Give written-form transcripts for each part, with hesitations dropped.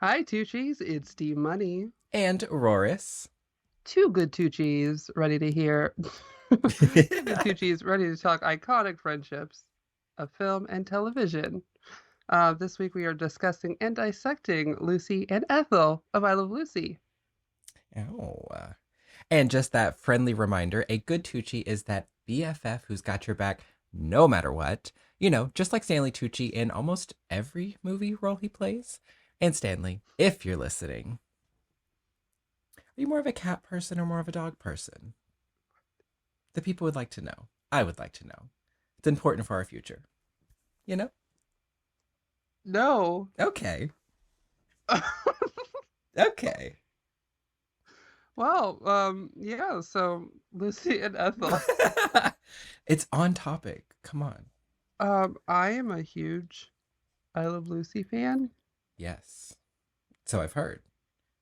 Hi, Tuccis. It's D Money. And Roris. Two good Tuccis ready to hear. Two good Tuccis ready to talk iconic friendships of film and television. This week we are discussing and dissecting Lucy and Ethel of I Love Lucy. Oh. And just that friendly reminder, a good Tucci is that BFF who's got your back no matter what. Just like Stanley Tucci in almost every movie role he plays. And Stanley, if you're listening, are you more of a cat person or more of a dog person? The people would like to know. I would like to know. It's important for our future. You know? No. Okay. Okay. Well, yeah, so Lucy and Ethel. It's on topic. Come on. I am a huge I Love Lucy fan. Yes. So I've heard.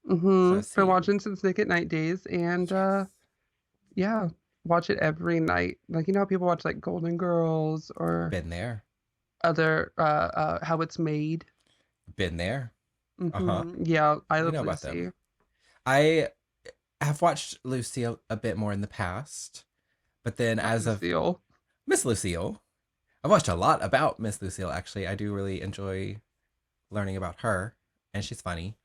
So Mm-hmm. I've For seen. watching since Nick at Night days, and Yes. yeah, watch it every night. Like how people watch like Golden Girls or Been there. other How It's Made. Been there. Uh-huh. Yeah, I We Love know about them. Lucy. I have watched Lucille a bit more in the past, but then Not as of Lucille. Miss Lucille, I've watched a lot about Miss Lucille actually. I do really enjoy learning about her, and she's funny.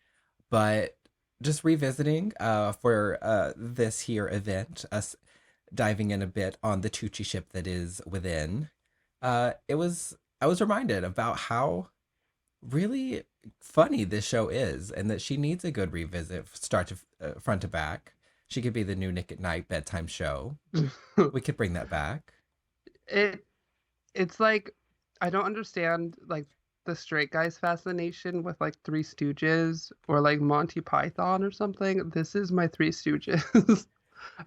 But just revisiting for this here event, us diving in a bit on the Tucciship that is within, it was I was reminded about how really funny this show is, and that she needs a good revisit, start to front to back. She could be the new Nick at Night bedtime show. We could bring that back. it it's like I don't understand like the straight guy's fascination with like Three Stooges or like Monty Python or something. This is my Three Stooges.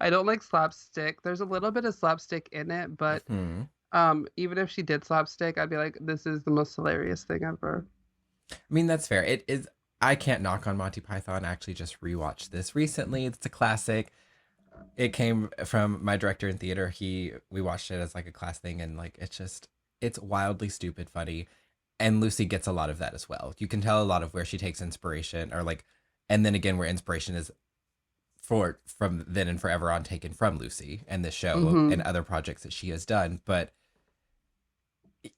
I don't like slapstick. There's a little bit of slapstick in it, but Hmm. even if she did slapstick, I'd be like, this is the most hilarious thing ever. I mean, that's fair. It is. I can't knock on Monty Python. I actually just rewatched this recently. It's a classic. It came from my director in theater. We watched it as like a class thing, and like it's wildly stupid funny. And Lucy gets a lot of that as well. You can tell a lot of where she takes inspiration, or like, and then again where inspiration is for from then and forever on taken from Lucy and the show and Hmm. other projects that she has done. But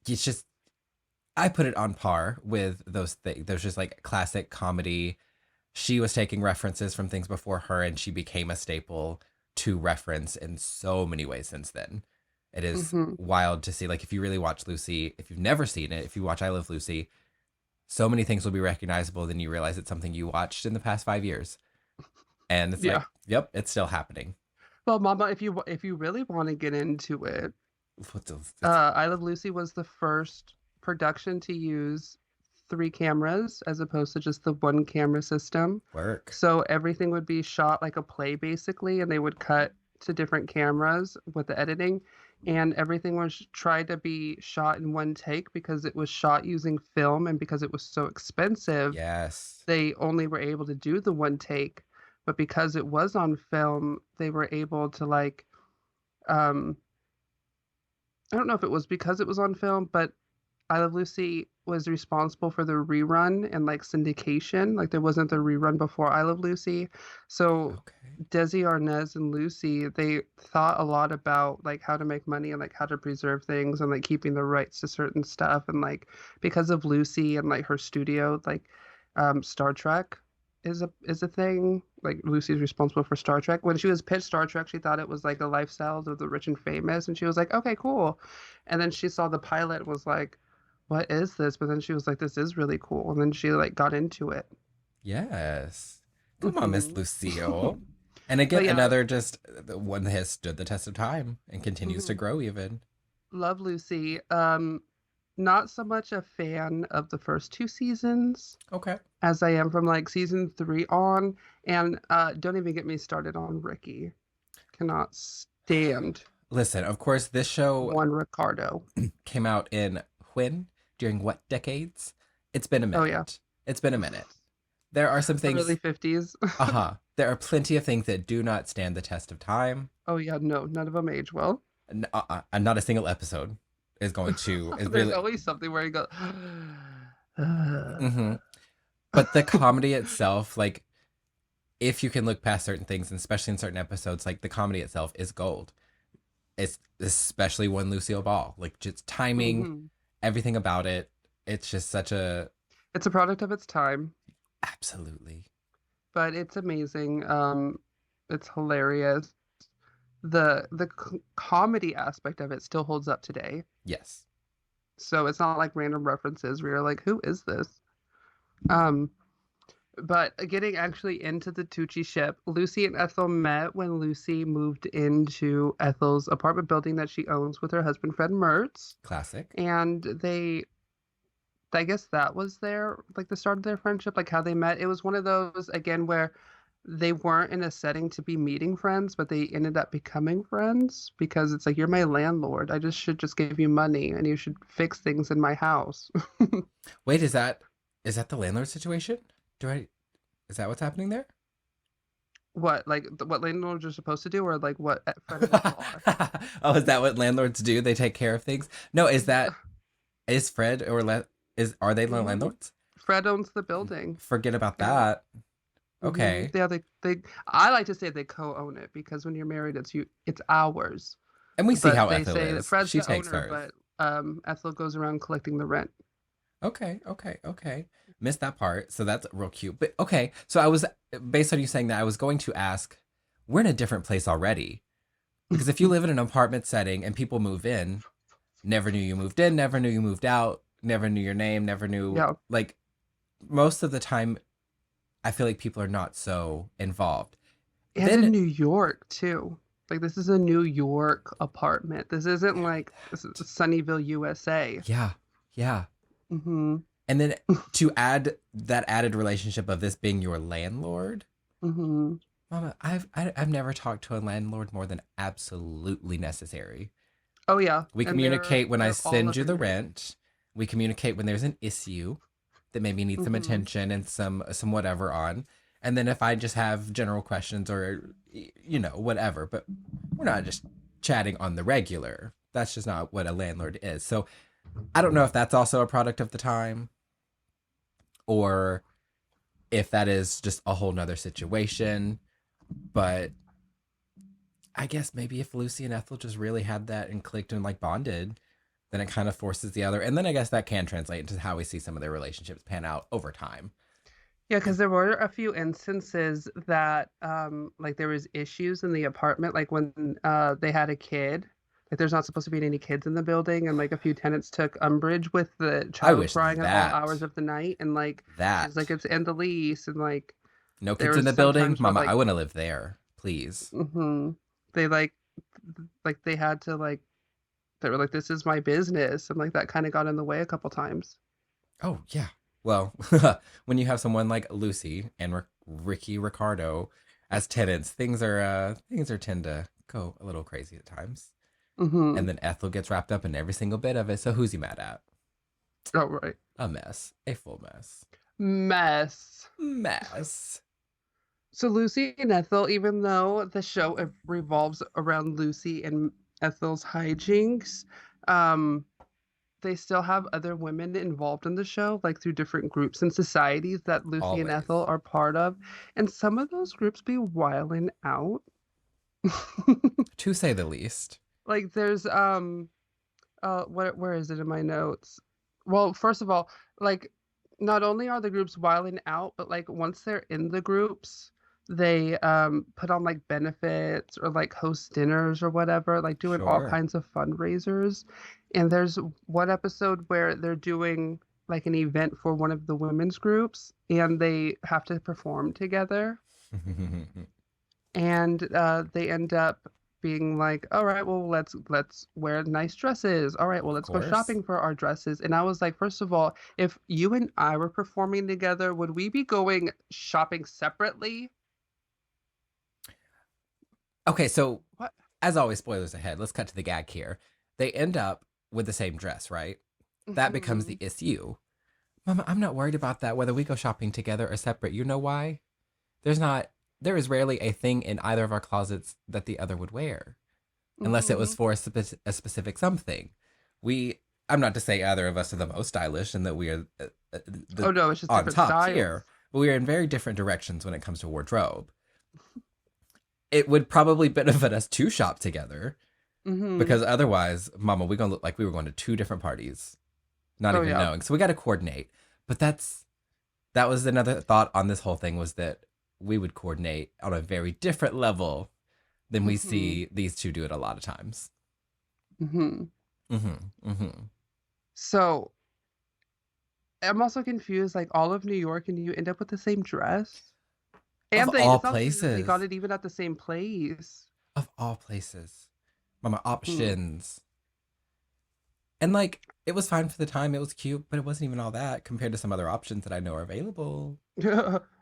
it's just I put it on par with those things. There's just like classic comedy. She was taking references from things before her, and she became a staple to reference in so many ways since then. It is Hmm. wild to see. Like, if you really watch Lucy, if you've never seen it, if you watch I Love Lucy, so many things will be recognizable. Then you realize it's something you watched in the past 5 years, and it's Yeah. like, yep, it's still happening. Well, Mama, if you really want to get into it, It's I Love Lucy was the first production to use three cameras as opposed to just the one camera system. work. So everything would be shot like a play basically, and they would cut to different cameras with the editing. And everything was tried to be shot in one take because it was shot using film, and because it was so expensive, Yes. they only were able to do the one take. But because it was on film, they were able to like um I don't know if it was because it was on film, but I Love Lucy was responsible for the rerun and like syndication. Like there wasn't the rerun before I Love Lucy. So Okay. Desi Arnaz and Lucy, they thought a lot about like how to make money and like how to preserve things and like keeping the rights to certain stuff. And like because of Lucy and like her studio, like Star Trek is a thing. Like Lucy's responsible for Star Trek. When she was pitched Star Trek, she thought it was like the lifestyles of the rich and famous, and she was like, okay, cool. And then she saw the pilot and was like, what is this? But then she was like, this is really cool. And then she like got into it. Yes. Come on, Miss Hmm. Lucille. And again, But yeah, another just one that has stood the test of time and continues to mhm. grow even. Love Lucy. Not so much a fan of the first two seasons Okay. as I am from like season three on. And don't even get me started on Ricky. Cannot stand Listen, of course, this show one Ricardo. came out in when? During what decades? It's been a Oh yeah. minute. It's been a minute. There are some The early things, 50s. there are plenty of things that do not stand the test of time. Oh yeah, no, none of them age well. And not a single episode is going to, is There's really, always something where you go, hmm But the comedy itself, like, if you can look past certain things, and especially in certain episodes, like the comedy itself is gold. It's especially when Lucille Ball, like just timing, Hmm. everything about it. It's just such a It's a product of its time, absolutely but it's amazing. It's hilarious. The comedy aspect of it still holds up today. yes, So it's not like random references where you're like, who is this? Um, but getting actually into the Tucci ship, Lucy and Ethel met when Lucy moved into Ethel's apartment building that she owns with her husband Fred Mertz. classic. And I guess that was like the start of their friendship, like how they met. It was one of those again where they weren't in a setting to be meeting friends, but they ended up becoming friends because it's like you're my landlord. I just should just give you money and you should fix things in my house. Wait, is that the landlord situation? Do I is that what's happening there? What, like what landlords are supposed to do, or like what Fred and Ethel are? Oh, is that what landlords do? They take care of things? No, is Fred or is are they the Mhm. landlords? Fred owns the building, Forget about and that. Okay. yeah, they I like to say they co-own it because when you're married, it's ours. And we see But how they Ethel say that is. Fred's She the takes owner, hers. but Ethel goes around collecting the rent. Okay, okay, okay. Missed that part. So that's real cute. But okay, so I was based on you saying that I was going to ask, we're in a different place already. Because if you live in an apartment setting and people move in, never knew you moved in, never knew you moved out, never knew your name, never knew Yeah, like most of the time I feel like people are not so involved. and in Then New York too. Like this is a New York apartment. This isn't very like this is that. Sunnyvale, USA. Yeah. Yeah. Mm-hmm. And then to add that added relationship of this being your landlord, Mm-hmm. Mama, I've never talked to a landlord more than absolutely necessary. Oh yeah, We and they're communicate when I they're all send up you in the your face. rent. We communicate when there's an issue that maybe needs some Mm-hmm. attention and some whatever on. And then if I just have general questions or whatever, but we're not just chatting on the regular. That's just not what a landlord is. So I don't know if that's also a product of the time or if that is just a whole nother situation. But I guess maybe if Lucy and Ethel just really had that and clicked and like bonded, then it kind of forces the other. And then I guess that can translate into how we see some of their relationships pan out over time. Yeah, because there were a few instances that like there was issues in the apartment, like when they had a kid. Like there's not supposed to be any kids in the building, and like a few tenants took umbrage with the I child wish crying at all hours that of the night, and like she's like that it's in the lease, and like no there kids in was the some building, times where Mama. I like want to live there, please. they like they had to like they were like this is my business, and like that kind of got in the way a couple times. Oh yeah. Well, when you have someone like Lucy and Ricky Ricardo as tenants, things are tend to go a little crazy at times. Mm-hmm. And then Ethel gets wrapped up in every single bit of it. So who's he mad at? Oh right. A mess, a full mess, Mess. mess. So Lucy and Ethel, even though the show revolves around Lucy and Ethel's hijinks, um, they still have other women involved in the show, like through different groups and societies that Lucy and Always. Ethel are part of. And some of those groups be wilding out. To say the least. Like there's where is it in my notes? Well, first of all, like not only are the groups wilding out, but like once they're in the groups, they put on like benefits or like host dinners or whatever, like doing all Sure. kinds of fundraisers. And there's one episode where they're doing like an event for one of the women's groups and they have to perform together and they end up being like, all right, well, let's wear nice dresses. All right, well, Of let's go course. shopping for our dresses. And I was like, first of all, if you and I were performing together, would we be going shopping separately? Okay, so What? as always, spoilers ahead. Let's cut to the gag here. They end up with the same dress, right? That becomes Hmm. the issue. Mama, I'm not worried about that, whether we go shopping together or separate. You know why? There's not, there is rarely a thing in either of our closets that the other would wear, unless it was Hmm. for a specific something. We, I'm not to say either of us are the most stylish and that we are Oh the no, it's just on different top styles. tier, but we are in very different directions when it comes to wardrobe. It would probably benefit us to shop together Mm-hmm. because otherwise, Mama, we're gonna look like we were going to two different parties, not Oh even yeah. knowing. So we got to coordinate. But that was another thought on this whole thing was that we would coordinate on a very different level than we Mm-hmm. see these two do it a lot of times. Mm-hmm. Mm-hmm. Mm-hmm. So I'm also confused, like all of New York, and you end up with the same dress. Of And all it's not that they got places. it even at the same place. Of all places. Mama, Hmm. options. And like, it was fine for the time. It was cute, but it wasn't even all that compared to some other options that I know are available.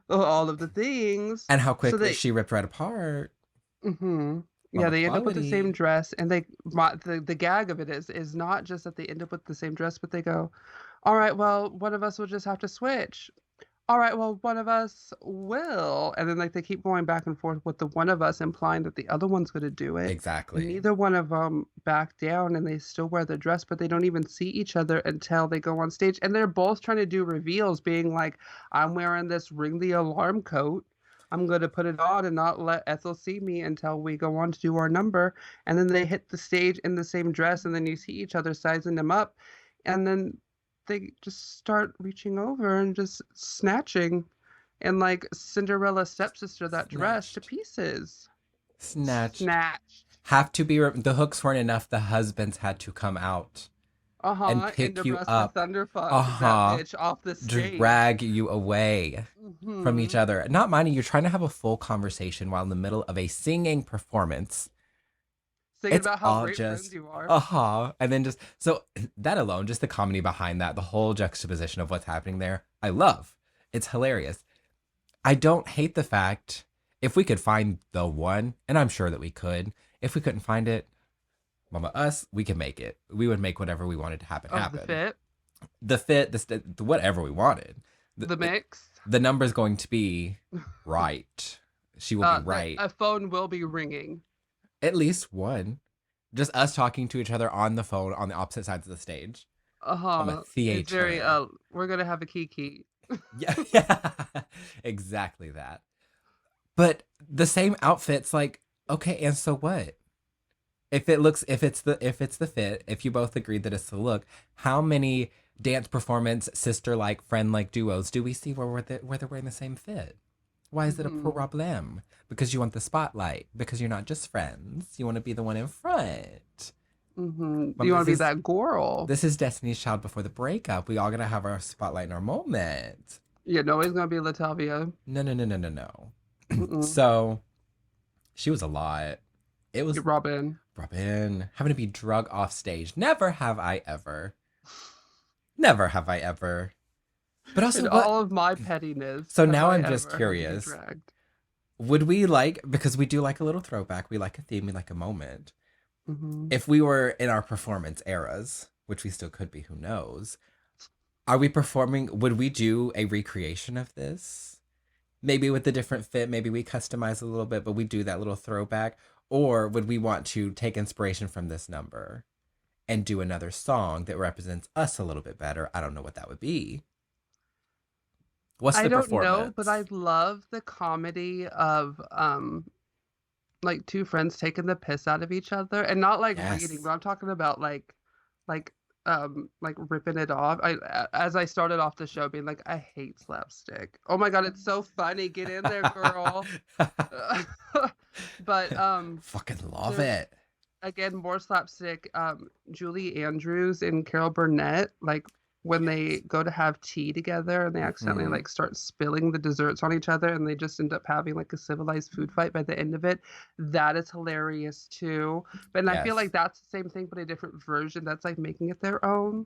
All of the things. And how So quickly they, she ripped right apart. hmm yeah, Mama, they end up with the same quality. dress, and the gag of it is not just that they end up with the same dress, but they go, all right, well, one of us will just have to switch. All right, well, one of us will. And then like they keep going back and forth with the one of us implying that the other one's going to do it. And Exactly. neither one of them back down and they still wear the dress, but they don't even see each other until they go on stage. And they're both trying to do reveals, being like, I'm wearing this ring the alarm coat. I'm going to put it on and not let Ethel see me until we go on to do our number. And then they hit the stage in the same dress, and then you see each other sizing them up. And then they just start reaching over and just snatching and like Cinderella stepsister that dress to Snatched. pieces. Snatched. Snatched. Have to be, the hooks weren't enough. The husbands had to come out and Uh-huh. And pick you Nebraska up. Thunderfuck that Uh-huh. bitch off the stage. Drag you away from each Mm-hmm. other. Not minding you're trying to have a full conversation while in the middle of a singing performance. Singing It's about how all great friends just you are. and then just so that alone, just the comedy behind that, the whole juxtaposition of what's happening there, I love. It's hilarious. I don't hate the fact if we could find the one, and I'm sure that we could. If we couldn't find it, Mama, us, we can make it. We would make whatever we wanted to happen Of the happen. fit, The fit, the whatever we wanted. the mix. The number's going to be right. She will be right. A phone will be ringing. At least one. Just us talking to each other on the phone on the opposite sides of the stage. I'm a Uh-huh. It's very theater. we're gonna have a kiki. Yeah, yeah. Exactly that. But the same outfits, like, okay, and so what? If it's the fit, if you both agreed that it's the look, how many dance performance sister like friend like duos do we see where they're wearing the same fit? Why is it a Mm-hmm. problem? Because you want the spotlight. Because you're not just friends. You want to be the one in front. Mm-hmm. Mom, You want to be that girl? this is Destiny's Child before the breakup. We all gonna have our spotlight in our moment. Yeah, no, it's gonna be Latavia. No, no, no, no, no, no. Mm-mm. So she was a lot. It was Robin. Robin having to be drug off stage. Never have I ever. Never have I ever. But also, In what? all of my pettiness, So have now I I'm just ever had to be curious. dragged? Would we like, because we do like a little throwback, we like a theme, we like a moment. Mm-hmm. If we were in our performance eras, which we still could be, who knows? Are we performing? Would we do a recreation of this? Maybe with a different fit, maybe we customize a little bit, but we do that little throwback. Or would we want to take inspiration from this number and do another song that represents us a little bit better? I don't know what that would be. What's I the don't know, but I performance? love the comedy of like two friends taking the piss out of each other and not like reading, Yes. but I'm talking about like like ripping it off. As I started off the show being like, I hate slapstick. Oh my God, it's so funny. Get in there, girl. But Fucking love there's it. again more slapstick. Julie Andrews and Carol Burnett, like when they Yes. go to have tea together and they accidentally Hmm. like start spilling the desserts on each other and they just end up having like a civilized food fight by the end of it. That is hilarious too. But and I feel Yes. like that's the same thing but a different version. That's like making it their own.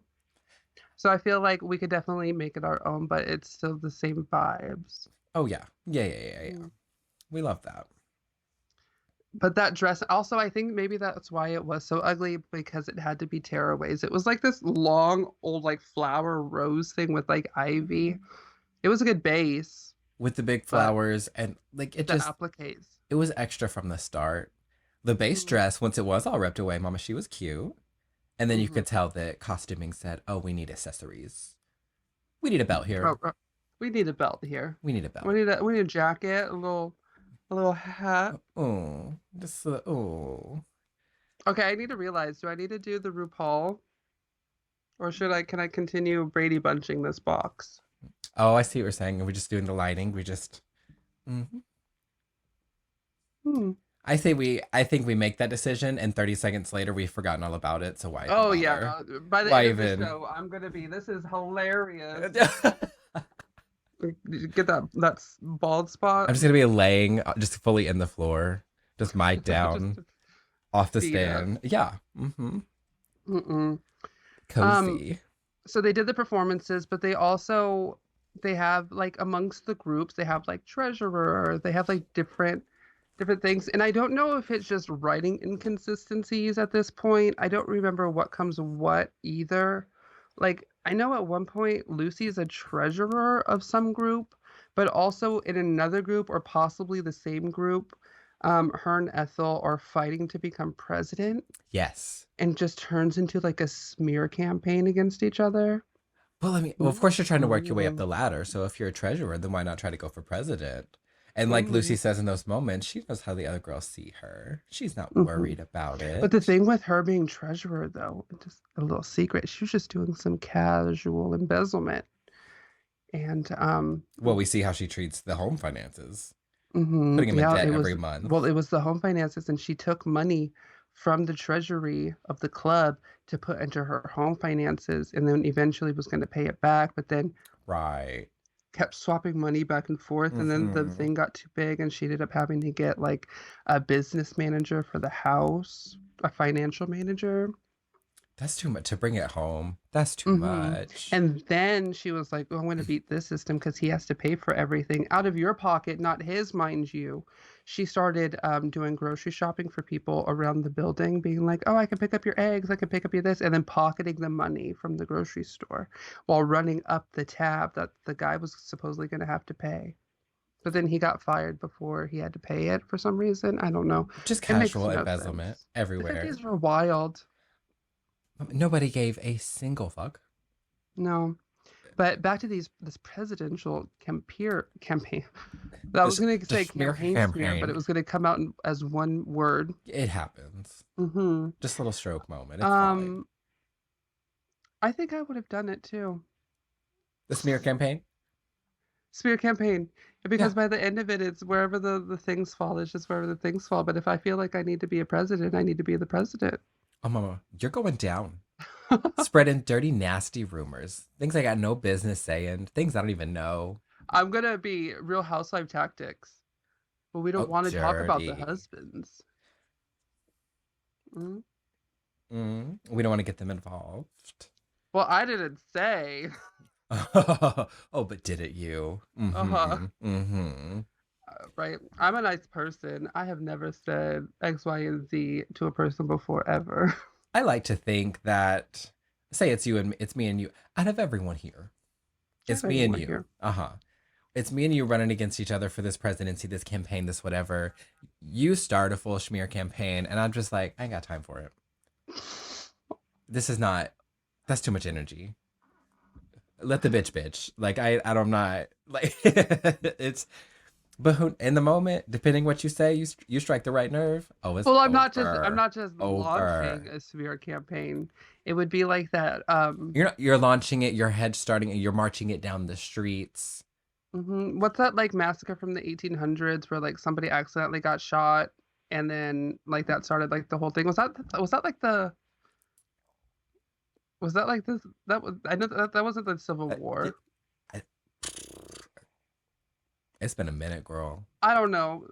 So I feel like we could definitely make it our own, but it's still the same vibes. Oh yeah. Yeah, yeah, yeah, yeah. Mm. We love that. But that dress, also, I think maybe that's why it was so ugly because it had to be tearaways. It was like this long, old, like flower rose thing with like ivy. It was a good base, With the big but flowers and like the appliques. it was extra from the start. The base Mm-hmm. dress, once it was all ripped away, Mama, she was cute. And then you Mm-hmm. could tell that costuming said, "Oh, we need accessories." We need a belt here. Oh, we need a belt here. We need a We belt. need a jacket, a little hat. Oh, this. Oh. Okay, I need to realize, do I need to do the RuPaul or can I continue Brady bunching this box? Oh, I see what you're saying. We're just doing the lighting. We just. Mhm. Hmm. I think we make that decision, and 30 seconds later we've forgotten all about it. So why even Oh bother? yeah, by the Why end of the even? show, I'm gonna be. This is hilarious. Did you get that bald spot? I'm just gonna be laying just fully in the floor, just mic Just down off the feet up. stand. Yeah. Mm-hmm. Mm-mm. Um, Cozy. so they did the performances, but they have like amongst the groups, they have like treasurer, they have like different things. And I don't know if it's just writing inconsistencies at this point. I don't remember what comes what either. Like I know at one point Lucy is a treasurer of some group, but also in another group or possibly the same group, her and Ethel are fighting to become president Yes. and just turns into like a smear campaign against each other. Well, I mean, well, of course you're trying to work your way up Mm-hmm. the ladder. So if you're a treasurer, then why not try to go for president? And like Mm-hmm. Lucy says in those moments, she knows how the other girls see her. She's not Mm-hmm. worried about But the it. thing with her being treasurer, though, just a little secret, she was just doing some casual embezzlement. And Well, we see how she treats the home finances, mhm, putting him in yeah, debt it every was well, month. it was the home finances, and she took money from the treasury of the club to put into her home finances, and then eventually was going to pay it back, but then Right. kept swapping money back and forth, and then the Mm-hmm. thing got too big, and she ended up having to get like a business manager for the house, a financial manager. That's too much to bring it home. That's too Hmm. much. And then she was like, "Oh, I'm going to beat this system because he has to pay for everything out of your pocket, not his, mind you." She started doing grocery shopping for people around the building, being like, "Oh, I can pick up your eggs, I can pick up your this," and then pocketing the money from the grocery store while running up the tab that the guy was supposedly going to have to pay. But then he got fired before he had to pay it for some reason. I don't know. Just It makes casual no embezzlement sense. The everywhere. 50s were wild. Nobody gave a single fuck. No. But back to this presidential campaign. I was This gonna the say smear campaign smear, but campaign. it was gonna come out as one word. It happens. Hmm. Just a little stroke moment. It's fine. Um, I think I would have done it too. The smear campaign? Smear campaign, because Yeah. by the end of it, it's wherever the things fall. It's just wherever the things fall. But if I feel like I need to be a president, I need to be the president. Oh, mama, you're going down. Spreading dirty, nasty rumors. Things I got no business saying. Things I don't even know. I'm gonna be Real Housewife tactics, but we don't Oh, want to talk about the dirty. husbands. Mm. We don't want to get them involved. Well, I didn't say. Oh, but did it you? Uh-huh. Mm-hmm. Mm-hmm. Right. I'm a nice person. I have never said X, Y, and Z to a person before ever. I like to think that, say it's you and me, it's me and you. Out of everyone here, I have it's me and everyone you. here. Uh-huh. It's me and you running against each other for this presidency, this campaign, this whatever. You start a full schmear campaign, and I'm just like, I ain't got time for it. This is not. That's too much energy. Let the bitch. Like I'm not like it's. But who, in the moment, depending what you say, you strike the right nerve. Oh, it's Well, I'm over. not just launching Over. a smear campaign. It would be like that. You're launching it. You're head starting it. You're marching it down the streets. What's that like massacre from the 1800s where like somebody accidentally got shot and then like that started like the whole thing? Was that like the was that like this that was I know that wasn't the Civil Uh, War. it- it's been a minute, girl. I don't know.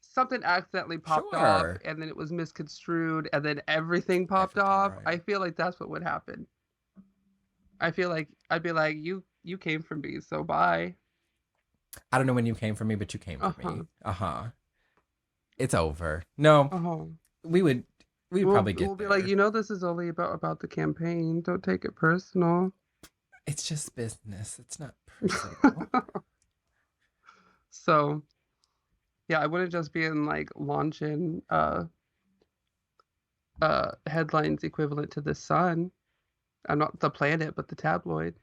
Something accidentally popped off Sure. and then it was misconstrued and then everything popped Everything off. I right. feel like that's what would happen. I feel like I'd be like, you came from me, so bye. I don't know when you came for me, but you came for Uh-huh. me. Uh huh. It's over. No, Uh-huh. we would. We would We'll probably we'll get be like, there. this is only about the campaign. Don't take it personal. It's just business. It's not personal. So yeah, I wouldn't just be in like launching headlines equivalent to the sun. I'm not the planet, but the tabloid.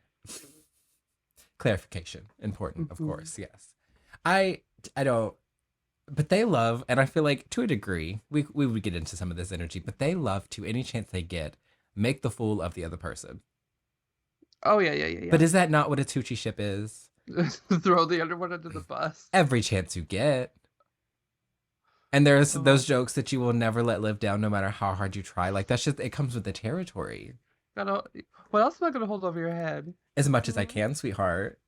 clarification. Important, of Mm-hmm. course. Yes. I I don't. But they love, and I feel like to a degree, we would get into some of this energy, but they love to any chance they get make the fool of the other person. Oh yeah, yeah, yeah, But yeah. is that not what a Tucciship is? Throw the other one under the bus. Every chance you get. And there's Oh, those jokes that you will never let live down no matter how hard you try. Like that's just it comes with the territory. gotta. What else am I gonna hold over your head? As much as I Mhm. can, sweetheart.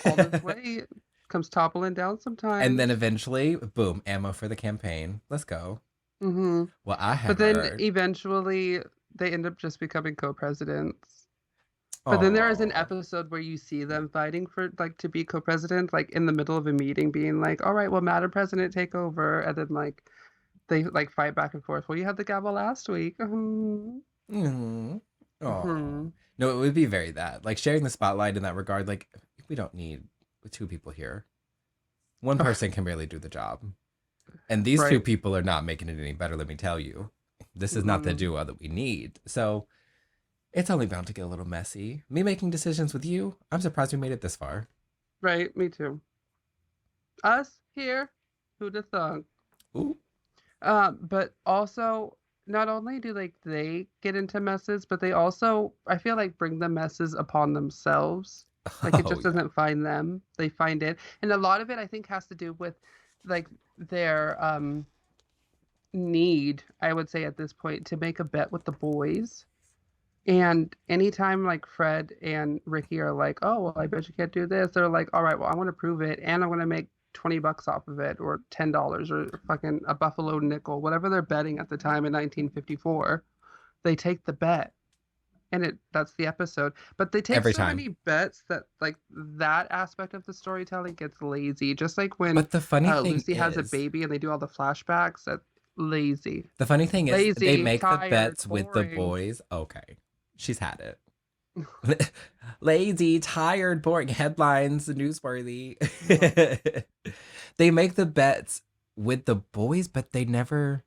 All this weight comes toppling down And then sometimes. eventually, boom, ammo for the campaign. Let's go. Hmm. Well, I But have then heard. eventually they end up just becoming co-presidents. But then there is an Oh, episode where you see them fighting for like to be co-president, like in the middle of a meeting, being like, "All right, well, Madam President, take over," and then like they like fight back and forth. Well, you had the gavel last week. Hmm. mm, oh. Hmm. No, it would be very that. Like sharing the spotlight in that regard. Like we don't need two people here. One person can barely do the job, and these two Right. people are not making it any better. Let me tell you, this is not the Mm-mm. duo that we need. So it's only bound to get a little messy. Me making decisions with you. I'm surprised we made it this far. Right. Me too. Us here. Who'd have thunk? Ooh. But also, not only do like they get into messes, but they also, I feel like, bring the messes upon themselves. Like it Oh just yeah. doesn't find them; they find it, and a lot of it, I think, has to do with like their need, I would say, at this point, to make a bet with the boys. And anytime like Fred and Ricky are like, "Oh, well, I bet you can't do this," they're like, "All right, well, I want to prove it, and I want to make $20 off of it, or $10, or fucking a Buffalo nickel, whatever they're betting at the time in 1954." They take the bet, and that's the episode. But they take Every so time. many bets that like that aspect of the storytelling gets lazy. Just like when But the funny thing Lucy has a is, baby and they do all the flashbacks. That lazy, they lazy, make the tired, bets with the boring. boys. Okay. She's had it. Lazy, tired, boring headlines, newsworthy. They make the bets with the boys, but they never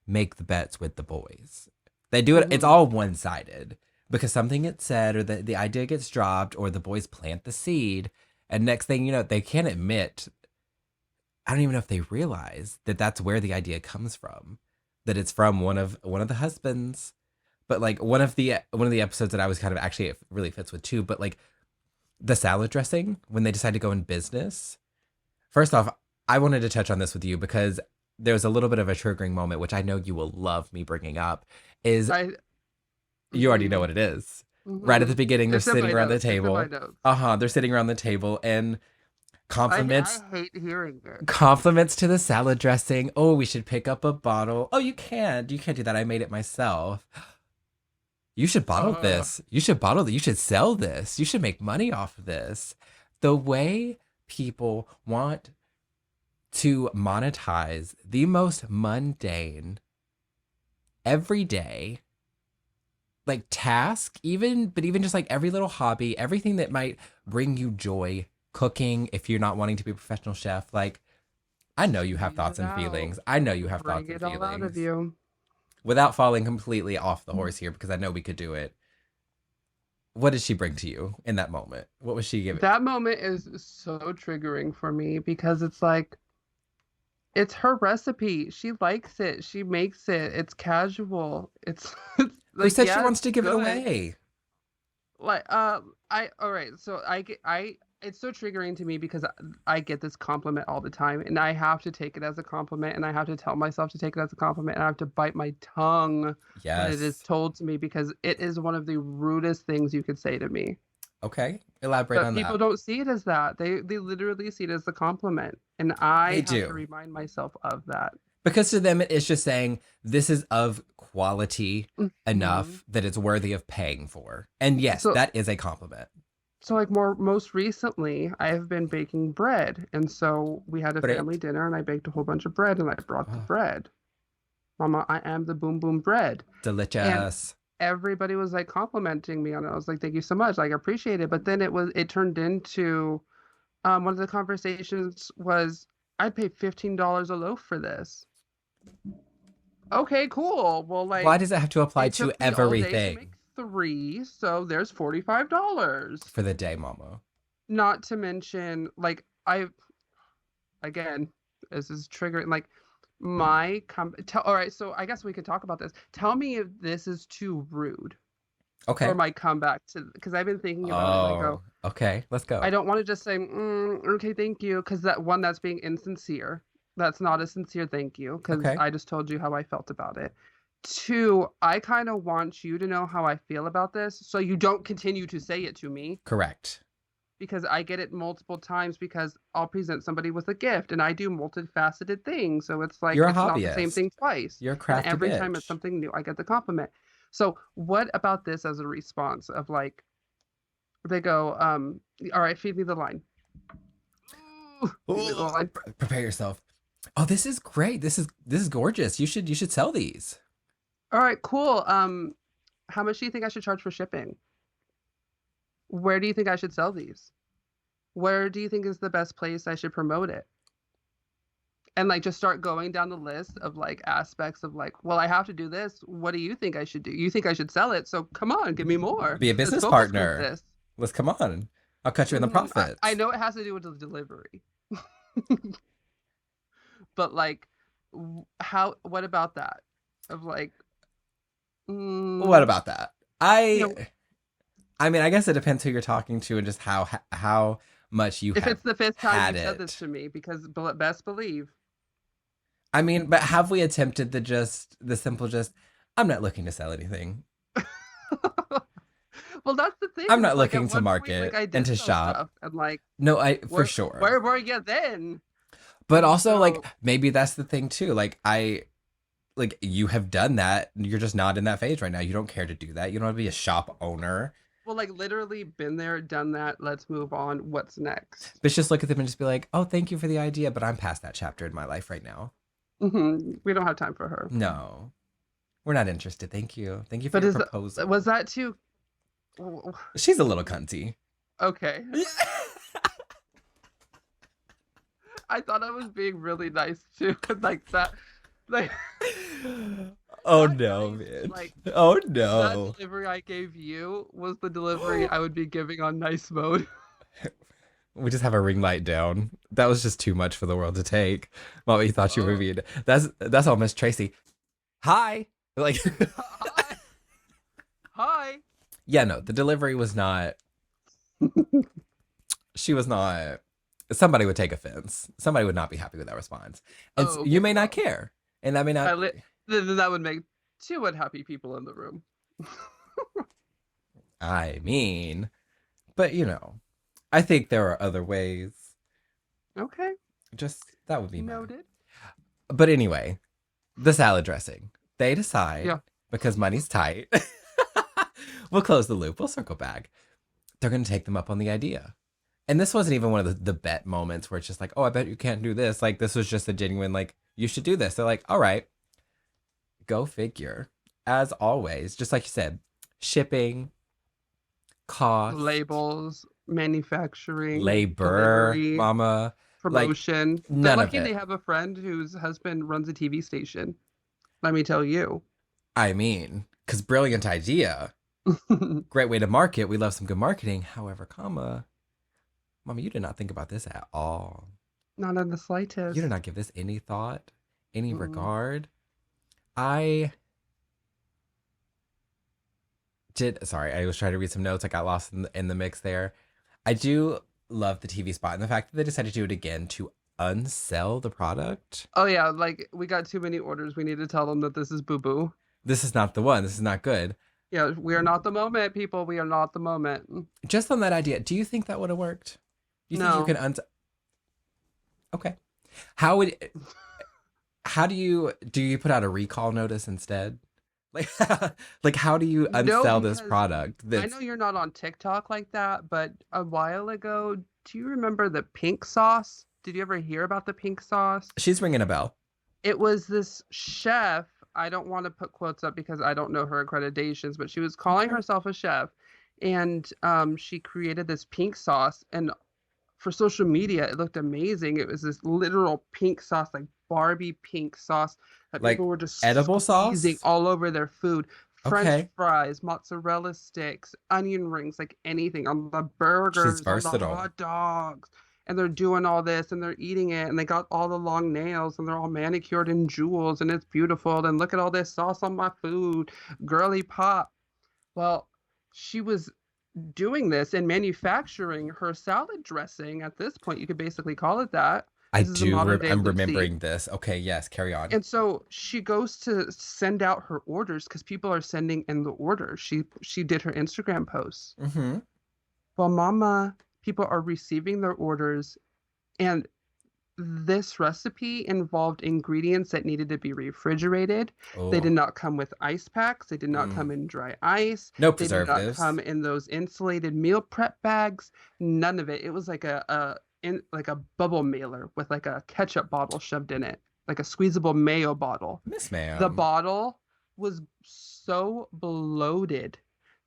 make the bets with the boys. They do it, it's Hmm. all one sided because something gets said or the idea gets dropped or the boys plant the seed. And next thing you know, they can't admit, I don't even know if they realize that that's where the idea comes from, that it's from one of the husbands. But like one of the episodes that I was kind of actually it really fits with too. But like the salad dressing when they decide to go in business. First off, I wanted to touch on this with you because there's a little bit of a triggering moment, which I know you will love me bringing up. Is I. you already know Hmm. what it is? Right at Hmm. the beginning, they're It's in sitting my around the notes. It's in my table. notes. They're sitting around the table and I compliments hate hearing it. compliments to the salad dressing. Oh, we should pick up a bottle. Oh, you can't. You can't do that. I made it myself. You should bottle Uh, this. You should bottle this. You should sell this. You should make money off of this. The way people want to monetize the most mundane, everyday, like task, even just like every little hobby, everything that might bring you joy, cooking, if you're not wanting to be a professional chef, like I know you have squeeze thoughts it and out. feelings. I know you have Bring thoughts and it all out of feelings. you. Without falling completely off the horse here, because I know we could do it. What did she bring to you in that moment? What was she giving? That moment is so triggering for me because it's like it's her recipe. She likes it. She makes it. It's casual. It's Who like said she yeah, wants it's to give it good. away? Like I all right. So I it's so triggering to me because I get this compliment all the time and I have to take it as a compliment and I have to tell myself to take it as a compliment and I have to bite my tongue when it is Yes. told to me because it is one of the rudest things you could say to me. Okay. Elaborate But on people that. don't see it as that. They literally see it as a compliment and I They have to do. remind myself of that. Because to them, it's just saying this is of quality Mhm. enough that it's worthy of paying for. And yes, So that is a compliment. like most recently, I have been baking bread, and so we had a family Bread. dinner, and I baked a whole bunch of bread, and I brought the Oh, bread. Mama, I am the boom boom bread, and delicious. everybody was like complimenting me on it. I was like, thank you so much, like I appreciate it. But then it turned into one of the conversations was I'd pay $15 a loaf for this. Okay, cool. Well, Why like does it have to apply it to took me all day to everything make three, so there's $45. for the day, mama? not to mention, like, I again, this is triggering, like, all right, so I guess we could talk about this. Tell me if this is too rude for Okay. my comeback to, because I've been thinking about it and I go, Oh, okay. Let's I go. don't want to just say, okay, thank you, because that's being insincere. That's not a sincere thank you, because Okay. I just told you how I felt about it. Two, I kind of want you to know how I feel about this, so you don't continue to say it to me, Correct. because I get it multiple times because I'll present somebody with a gift and I do multifaceted things. So it's like You're a it's not the same hobbyist. thing twice. You're a And crafty every time it's bitch. something new, I get the compliment. So what about this as a response of like they go, all right, feed me the line. Ooh, feed me the Ooh, line. prepare yourself. Oh, this is great. This is gorgeous. You should sell these. All right, cool. How much do you think I should charge for shipping? Where do you think I should sell these? Where do you think is the best place I should promote it? And like just start going down the list of like aspects of like, well, I have to do this. What do you think I should do? You think I should sell it? So come on, give me more. Be a Let's business focus group partner. this. Let's come on. I'll cut you in the I profits. know it has to do with the delivery, but like, how? What about that? Of like, What mm, about that? you I know, I mean, I guess it depends who you're talking to and just how much you if have it's the fifth time had you've said this it. to me, because best believe. I mean, but have we attempted the simple just I'm not looking to sell anything. Well, that's the thing. I'm Is not like looking at to one point, like market I and did to sell shop. stuff, and like, No, I for where sure. where were you then? But And also like so, maybe that's the thing too. Like you have done that. You're just not in that phase right now. You don't care to do that. You don't want to be a shop owner. well, like literally been there, done that. Let's move on. What's next? But just look at them and just be like, "Oh, thank you for the idea, but I'm past that chapter in my life right now." We don't have time for her. No. We're not interested. Thank you. Thank you for But your was proposal. that too? She's a little cunty. Okay. I thought I was being really nice too. Like that, like Oh not no, nice. man. Like Oh that no. delivery I gave you was the delivery I would be giving on nice mode. We just have a ring light down. That was just too much for the world to take. What you thought you were Oh, being. That's all Miss Tracy. Hi. Like hi, hi. yeah, no, the delivery was not she was not somebody would take offense. Somebody would not be happy with that response. And Oh, you okay. may not Well, care. And that may I not then that would make two unhappy people in the room. I mean, but I think there are other ways. Okay, Just that would be mine. noted. But anyway, the salad dressing. They decide Yeah. because money's tight. We'll close the loop. We'll circle back. They're going to take them up on the idea. And this wasn't even one of the bet moments where it's just like, oh, I bet you can't do this. Like, this was just a genuine, like, you should do this. They're like, all right, go figure. As always, just like you said, shipping, cost, Labels, manufacturing, labor, delivery, mama, like, promotion. They're none of lucky they it. have a friend whose husband runs a TV station. Let me tell you. I mean, because brilliant idea. Great way to market. We love some good marketing. However, mama, you did not think about this at all. Not in the You did slightest. not give this any thought, any Mm-mm. regard. I sorry, I was trying to read some notes. I got lost in the mix there. I do love the TV spot and the fact that they decided to do it again to unsell the product. Oh yeah, like we got too many orders. We need to tell them that this is boo boo. This is not the one. This is not good. Yeah, we are not the moment, people. We are not the moment. Just on that idea, do you think that would have worked? You think you can No. Okay. How would how do you put out a recall notice instead? Like like how do you No, unsell this because product I know that's you're not on TikTok like that, but a while ago, do you remember the pink sauce? Did you ever hear about the pink sauce? she's ringing a bell. It was this chef. I don't want to put quotes up because I don't know her accreditations, but she was calling Okay. herself a chef, and she created this pink sauce. And for social media, it looked amazing. It was this literal pink sauce, like Barbie pink sauce that people Like were just edible squeezing sauce? all over their food. French Okay. fries, mozzarella sticks, onion rings, like anything on the She's burgers, on the versatile. hot dogs. And they're doing all this and they're eating it and they got all the long nails and they're all manicured in jewels and it's beautiful. And look at all this sauce on my food, girly pop. Well, she was doing this and manufacturing her salad dressing. At this point, you could basically call it that. This is a modern day I'm Lucy. remembering this. Okay, yes, carry on. And so she goes to send out her orders because people are sending in the orders. She did her Instagram posts. Mm-hmm. Well, mama, people are receiving their orders and this recipe involved ingredients that needed to be refrigerated. They did Oh. not come with ice packs. They did not Mm. come in dry ice. No They did not preservatives. come in those insulated meal prep bags. None of it. It was like like a bubble mailer with like a ketchup bottle shoved in it, like a squeezable mayo bottle. Miss The ma'am. bottle was so bloated.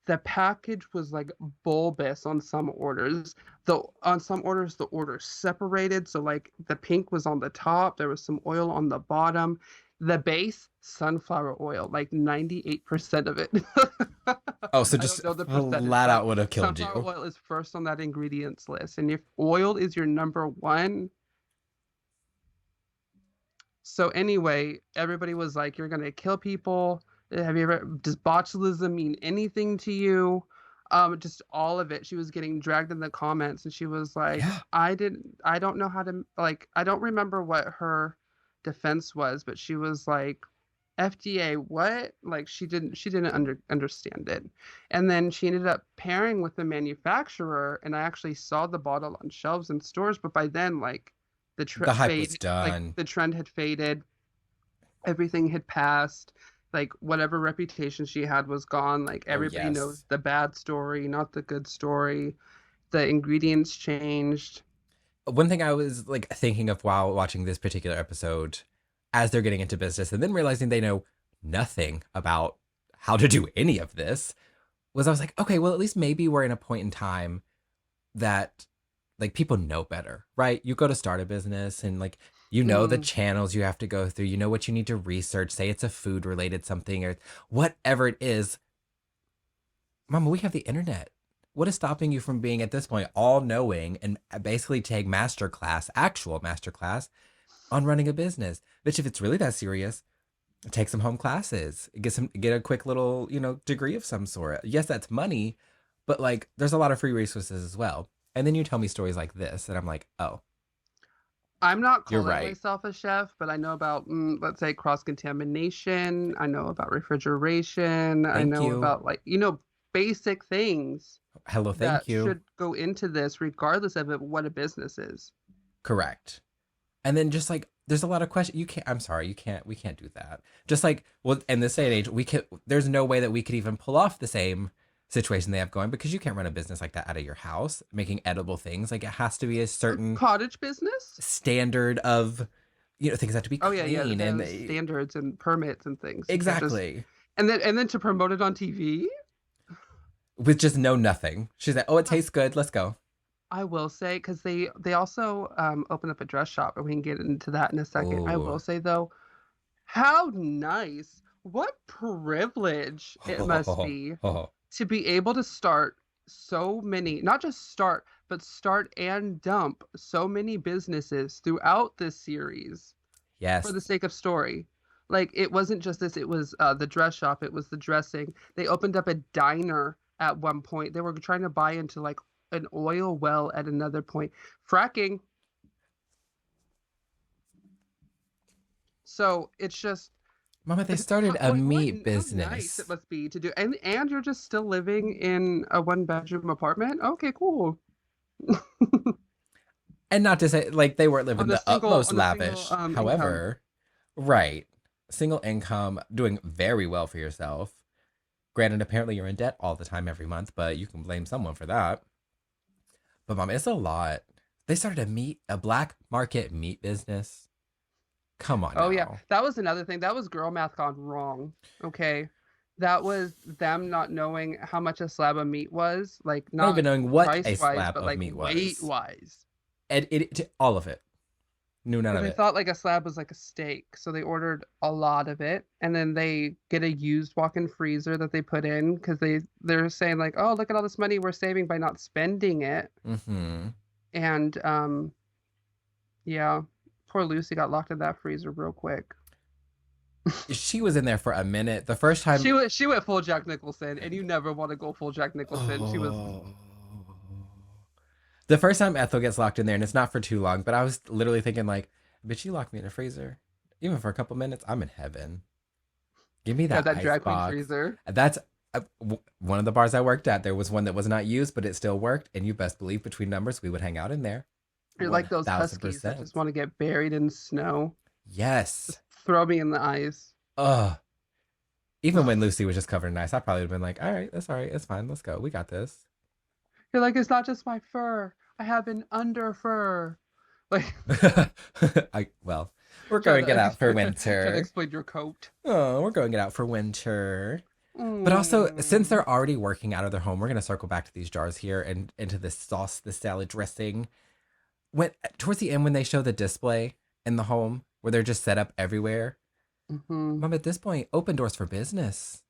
The package was like bulbous on some orders. Though on some orders the orders separated, so like the pink was on the top, there was some oil on the bottom. The base, sunflower oil, like 98% of it. Oh, so I don't just know the percentage, flat but out would have killed sunflower you. oil is first on that ingredients list. And if oil is your number one, so anyway, everybody was like, "You're gonna kill people. Have you ever? Does botulism mean anything to you?" Just all of it. She was getting dragged in the comments, and she was like, Yeah. "I didn't. I don't know how to like. I don't remember what her defense was, but she was like." FDA, what? Like she didn't understand it. And then she ended up pairing with the manufacturer and I actually saw the bottle on shelves in stores, but by then like The hype was done. the trend had faded, everything had passed, like whatever reputation she had was gone, like Oh, everybody knows yes. the bad story, not the good story. The ingredients changed. One thing I was like thinking of while watching this particular episode, as they're getting into business and then realizing they know nothing about how to do any of this, was I was like, okay, well, at least maybe we're in a point in time that like people know better, right? You go to start a business and like you know the Mm, channels you have to go through, you know what you need to research, say it's a food related something or whatever it is. Mama, we have the internet. What is stopping you from being at this point all knowing and basically take master class, actual master class on running a business? Which if it's really that serious, take some home classes, get a quick little, degree of some sort. Yes, that's money, but like there's a lot of free resources as well. And then you tell me stories like this, and I'm like, oh, I'm not you're calling right. myself a chef, but I know about, let's say, cross contamination. I know about refrigeration. I Thank know you. about, like, basic things Hello, thank that you. should go into this, regardless of what a business is. Correct. And then just like there's a lot of questions. You can't. I'm sorry. You can't. We can't do that. Just like well, in this day and age, we could. There's no way that we could even pull off the same situation they have going because you can't run a business like that out of your house making edible things. Like it has to be a certain Cottage business? standard of things have to be Oh yeah, yeah. clean and There's standards and permits and things. You can't just exactly and then to promote it on TV. with just no nothing. She's like, oh, it tastes good. Let's go. I will say because they also open up a dress shop, and we can get into that in a second. I Oh, will say though, how nice, what privilege it must be to be able to start so many, not just start, but start and dump so many businesses throughout this series for yes. the sake of story. Like it wasn't just this, it was the dress shop, it was the dressing. They opened up a diner at one point. They were trying to buy into like an oil well at another point. Fracking. So it's just Mama, they started a meat how nice it business. must be to do. And you're just still living in a one bedroom apartment. Okay, cool. And not to say like they weren't living the utmost On a single lavish. income. However, right, single income, doing very well for yourself. Granted, apparently you're in debt all the time every month, but you can blame someone for that. But mom, it's a lot. They started a black market meat business. Come on Oh yeah, now. that was another thing. That was girl math gone wrong. Okay. That was them not knowing how much a slab of meat was, like Not even not knowing what price a wise, slab but of like meat weight was. wise. And all of it. Knew none Because of they it. thought like a slab was like a steak, so they ordered a lot of it, and then they get a used walk-in freezer that they put in because they're saying like, oh, look at all this money we're saving by not spending it, Mm-hmm. and yeah, poor Lucy got locked in that freezer real quick. She was in there for a minute. The first time. She went full Jack Nicholson, and you never want to go full Jack Nicholson. She was Oh. The first time Ethel gets locked in there, and it's not for too long, but I was literally thinking, like, bitch, you locked me in a freezer. Even for a couple minutes, I'm in heaven. Give me yeah that that ice drag queen box. freezer. That's one of the bars I worked at. There was one that was not used, but it still worked. And you best believe between numbers, we would hang out in there. You're like those huskies that 1000%. just want to get buried in snow. Yes. Just throw me in the ice. Ugh. Even when Lucy was just covered in ice, I probably would have been like, all right, that's all right. It's fine. Let's go. We got this. You're like, it's not just my fur. I have an under fur. Like Well, we're trying going it to out for trying to winter. explain your coat. Oh, we're going it out for winter. But also, since Mm. they're already working out of their home, we're gonna circle back to these jars here and into this sauce, this salad dressing. When towards the end, when they show the display in the home where they're just set up everywhere, Mm-hmm. Mom, at this point, open doors for business.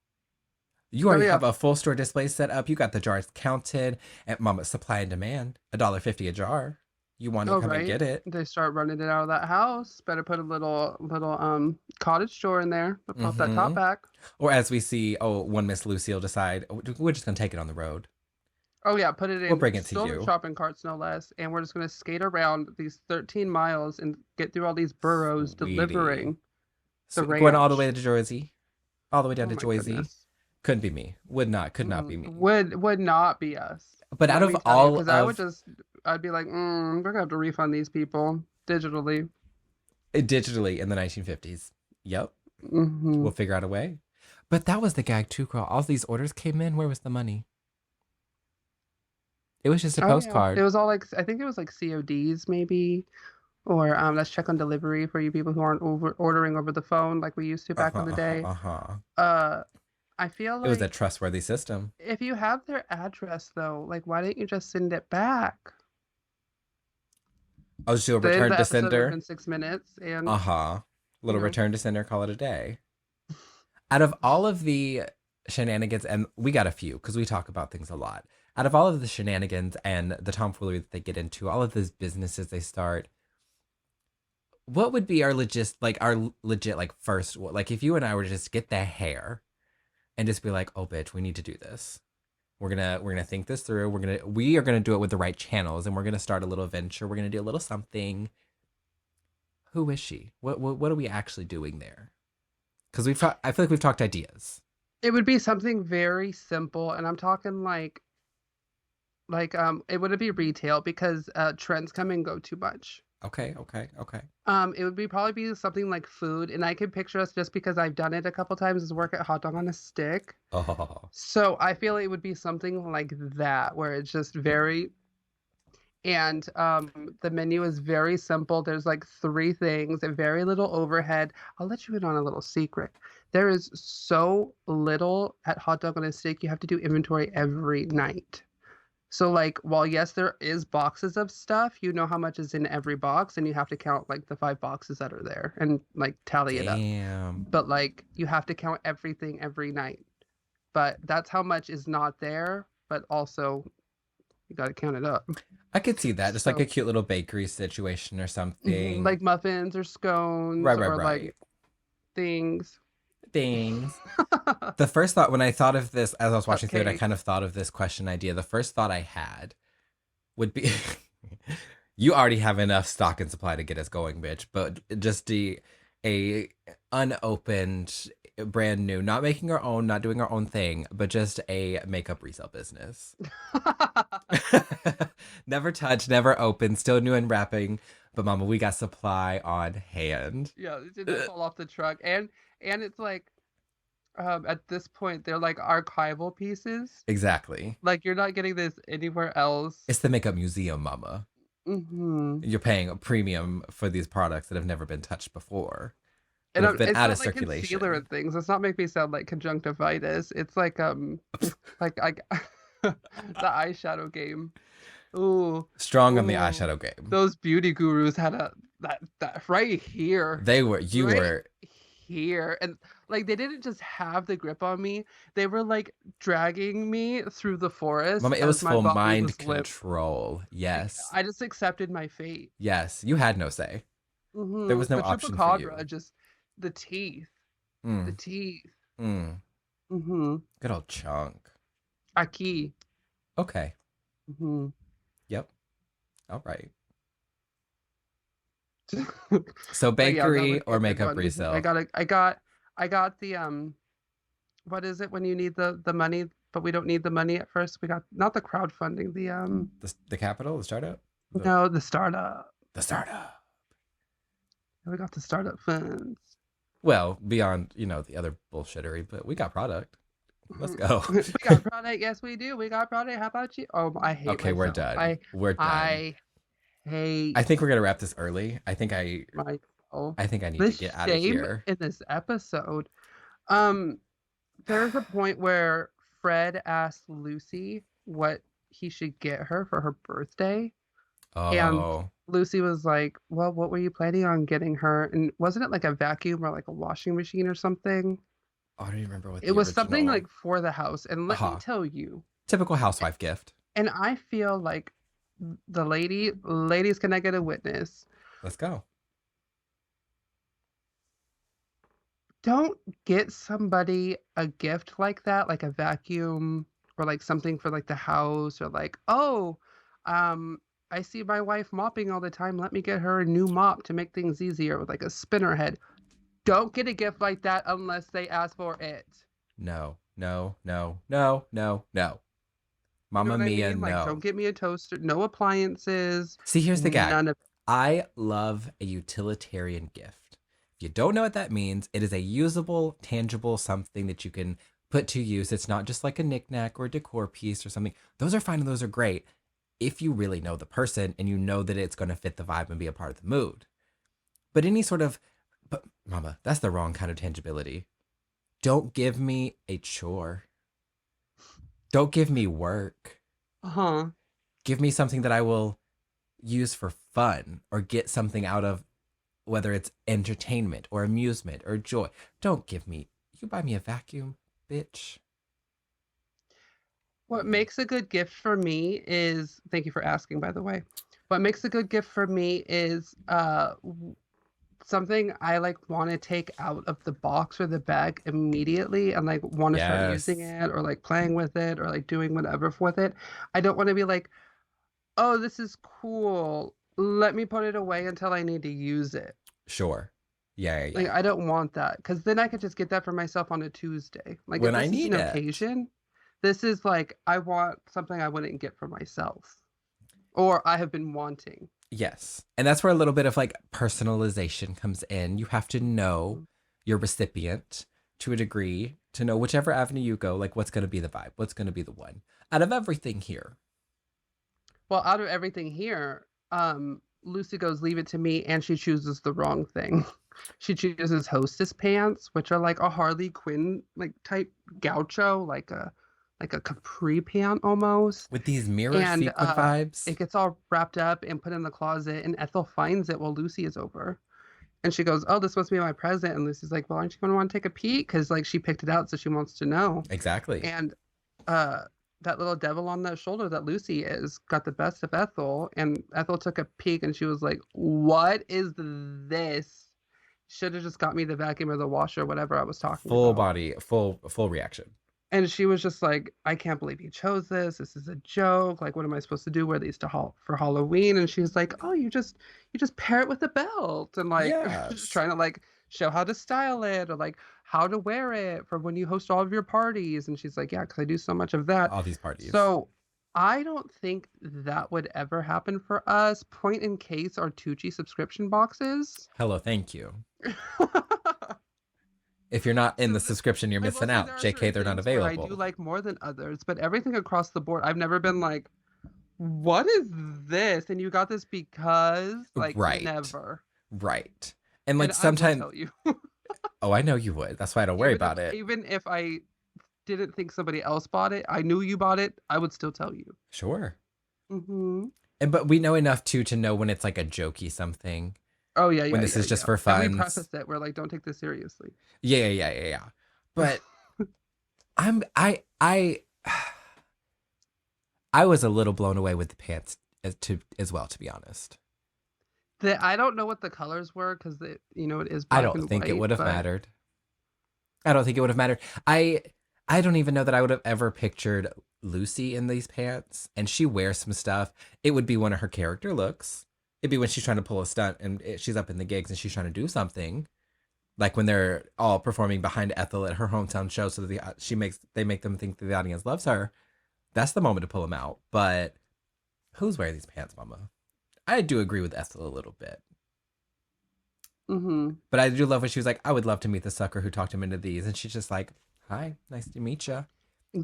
You Oh already yeah. have a full store display set up. You got the jars counted. And Mama, supply and demand, $1.50 a jar. You want it, Oh come and right. get it. They start running it out of that house. Better put a little cottage store in there. But pop that top Mm-hmm. back. Or as we see, one Miss Lucille decide, "Oh, we're just gonna take it on the road. Oh yeah, put it We'll in bring it to stolen you. shopping carts no less, and we're just gonna skate around these 13 miles and get through all these boroughs Sweetie. delivering the Going all the way ranch. to Jersey, all the way down Oh to my Jersey. goodness. Couldn't be me. Could not be me. Would not be us. But out Let of me tell you, all because of I'd be like, we're gonna have to refund these people digitally. digitally in the 1950s, yep, Hmm. we'll figure out a way. But that was the gag too, girl. All these orders came in. Where was the money? It was just a Oh yeah, it postcard. was all like I think it was like CODs maybe, or let's check on delivery for you people who aren't ordering over the phone like we used to Uh back huh. in the Uh huh. day. Uh huh. Uh, I feel It was a like trustworthy system. if you have their address though, like why didn't you just send it back? I'll just do a Then return the to episode would have sender. been 6 minutes, Uh and huh. you Little know, return to sender. Call it a day. Out of all of the shenanigans, and we got a few because we talk about things a lot. Out of all of the shenanigans and the tomfoolery that they get into, all of those businesses they start, what would be our legit like first like if you and I were to just get the hair and just be like, oh bitch, we need to do this. We're gonna think this through. We are gonna do it with the right channels, and we're gonna start a little venture. We're gonna do a little something. Who is she? What are we actually doing there? Because I feel like we've talked ideas. it would be something very simple, and I'm talking it wouldn't be retail because trends come and go too much. Okay, okay, okay. It would be probably be something like food, and I can picture us just because I've done it a couple times is work at Hot Dog on a Stick. Oh, So I feel it would be something like that, where it's just very and the menu is very simple. There's like three things and very little overhead. I'll let you in on a little secret. There is so little at Hot Dog on a Stick. You have to do inventory every night. So like while yes there is boxes of stuff, you know how much is in every box and you have to count like the 5 boxes that are there and like tally it up. damn. But like you have to count everything every night. But that's how much is not there, but also you got to count it up. I could see that, just like a So cute little bakery situation or something. like muffins or Right, scones right, or right. like things. Things. The first thought when I thought of this as I was watching through it, I kind of Cupcakes. thought of this question idea. The first thought I had would be you already have enough stock and supply to get us going, bitch. But just a unopened, brand new, not making our own, not doing our own thing, but just a makeup resale business. Never touched, never opened, still new and wrapping. But mama, we got supply on hand. Yeah, it didn't fall off the truck. And it's like at this point they're like archival pieces. Exactly. Like you're not getting this anywhere else. It's the makeup museum, mama. Hmm. You're paying a premium for these products that have never been touched before, that And have been it's out of not like concealer circulation. and things. Let's not make me sound like conjunctivitis. It's like I the eyeshadow game. Ooh, Strong on the ooh. eyeshadow game. Those beauty gurus had a that right here, You right were, here, and like they didn't just have the grip on me; they were like dragging me through the forest Mama, it as was my full body mind was limp. control. Like Yes. I just accepted my fate. Yes. You had no say. There was no The option for chupacabra, you. just the teeth, the Mm, teeth. mm. Mm-hmm. Good old chunk. Aquí. Okay. Mm-hmm. Yep. All right. But So yeah, that bakery would be or a big makeup one. resale? I got the what is it when you need the money, but we don't need the money at first? We got not the crowdfunding, the The capital, the startup, no, the startup. the startup. We got the startup funds. Well, beyond the other bullshittery, but we got product. Let's go. We got product. Yes, we do. We got product. How about you? Oh, I hate Okay, we're myself. done. We're done. I hate I think we're gonna wrap this early. myself. I think I need The to get out of shame here. in this episode. Um, there's a point where Fred asked Lucy what he should get her for her birthday, and Oh, Lucy was like, "Well, what were you planning on getting her?" And wasn't it like a vacuum or like a washing machine or something? I don't even remember what It the was something original. like for the house. And let me Aha, tell you, typical housewife gift. and I feel like the ladies, can I get a witness? Let's go. Don't get somebody a gift like that, like a vacuum or like something for like the house, or like, oh, um, I see my wife mopping all the time. Let me get her a new mop to make things easier with like a spinner head. Don't get a gift like that unless they ask for it. No, no, no, no, no, no. You know Mamma what I mia, mean? Like, don't no. get me a toaster, no appliances, See, here's the gag. none of I love a utilitarian gift. If you don't know what that means, it is a usable, tangible something that you can put to use. It's not just like a knickknack or a decor piece or something. Those are fine and those are great if you really know the person and you know that it's going to fit the vibe and be a part of the mood. But any sort of, but mama, that's the wrong kind of tangibility. Don't give me a chore. Don't give me work. Uh-huh. Give me something that I will use for fun or get something out of, whether it's entertainment or amusement or joy. Don't give me, you buy me a vacuum, bitch. What makes a good gift for me is, thank you for asking, by the way. What makes a good gift for me is something I like want to take out of the box or the bag immediately and like want to start using Yes, it or like playing with it or like doing whatever with it. I don't want to be like, oh, this is cool. Let me put it away until I need to use it. sure. Yeah, yeah, Like yeah. I don't want that because then I could just get that for myself on a Tuesday. Like if When I this is an need it. occasion, this is like I want something I wouldn't get for myself or I have been wanting. Yes. And that's where a little bit of like personalization comes in. You have to know Mhm. your recipient to a degree to know whichever avenue you go, like what's going to be the vibe, what's going to be the one out of everything here. Well, out of everything here, Lucy goes, leave it to me, and she chooses the wrong thing. She chooses hostess pants, which are like a Harley Quinn like type gaucho, like a capri pant almost. With these mirror And sequin vibes. it gets all wrapped up and put in the closet, and Ethel finds it while Lucy is over. And she goes, oh, this must be my present. And Lucy's like, well, aren't you going to want to take a peek? Because like she picked it out, so she wants to know. Exactly. And uh that little devil on that shoulder that Lucy is got the best of Ethel, and Ethel took a peek and she was like, "What is this? Should have just got me the vacuum or the washer, or whatever I was talking Full about." body, full reaction. And she was just like, "I can't believe you chose this. This is a joke. Like, what am I supposed to do? Wear these to for Halloween?" And she's like, "Oh, you just pair it with a belt and like just Yes. trying to like show how to style it or like how to wear it for when you host all of your parties." And she's like, "Yeah, because I do so much of that." All these parties. So I don't think that would ever happen for us. Point in case our Tucci subscription boxes. Hello, thank you. If you're not in the Because subscription, you're I will missing say there out. are JK, certain they're not things where I do available. like more than others, but everything across the board, I've never been like, what is this? And you got this because, like, Right. never. Right. And And like I would sometimes, tell you, oh, I know you would. That's why I don't worry about it. even if I didn't think somebody else bought it, I knew you bought it, I would still tell you. Sure. Mm-hmm. And but we know enough too to know when it's like a jokey something. Oh yeah, when yeah, this yeah, is just yeah. for And we funs. preface it. We're like, don't take this seriously. Yeah, yeah, yeah, yeah. But I'm I was a little blown away with the pants as well, to be honest. I don't know what the colors were because it is I black don't and think it white, would have but mattered. I don't think it would have mattered. I I don't even know that I would have ever pictured Lucy in these pants, and she wears some stuff. It would be one of her character looks. It'd be when she's trying to pull a stunt and she's up in the gigs and she's trying to do something, like when they're all performing behind Ethel at her hometown show, so that they make them think that the audience loves her. That's the moment to pull them out. But who's wearing these pants, Mama? I do agree with Ethel a little bit. mm-hmm. But I do love when she was like, I would love to meet the sucker who talked him into these. And she's just like, hi, nice to meet you.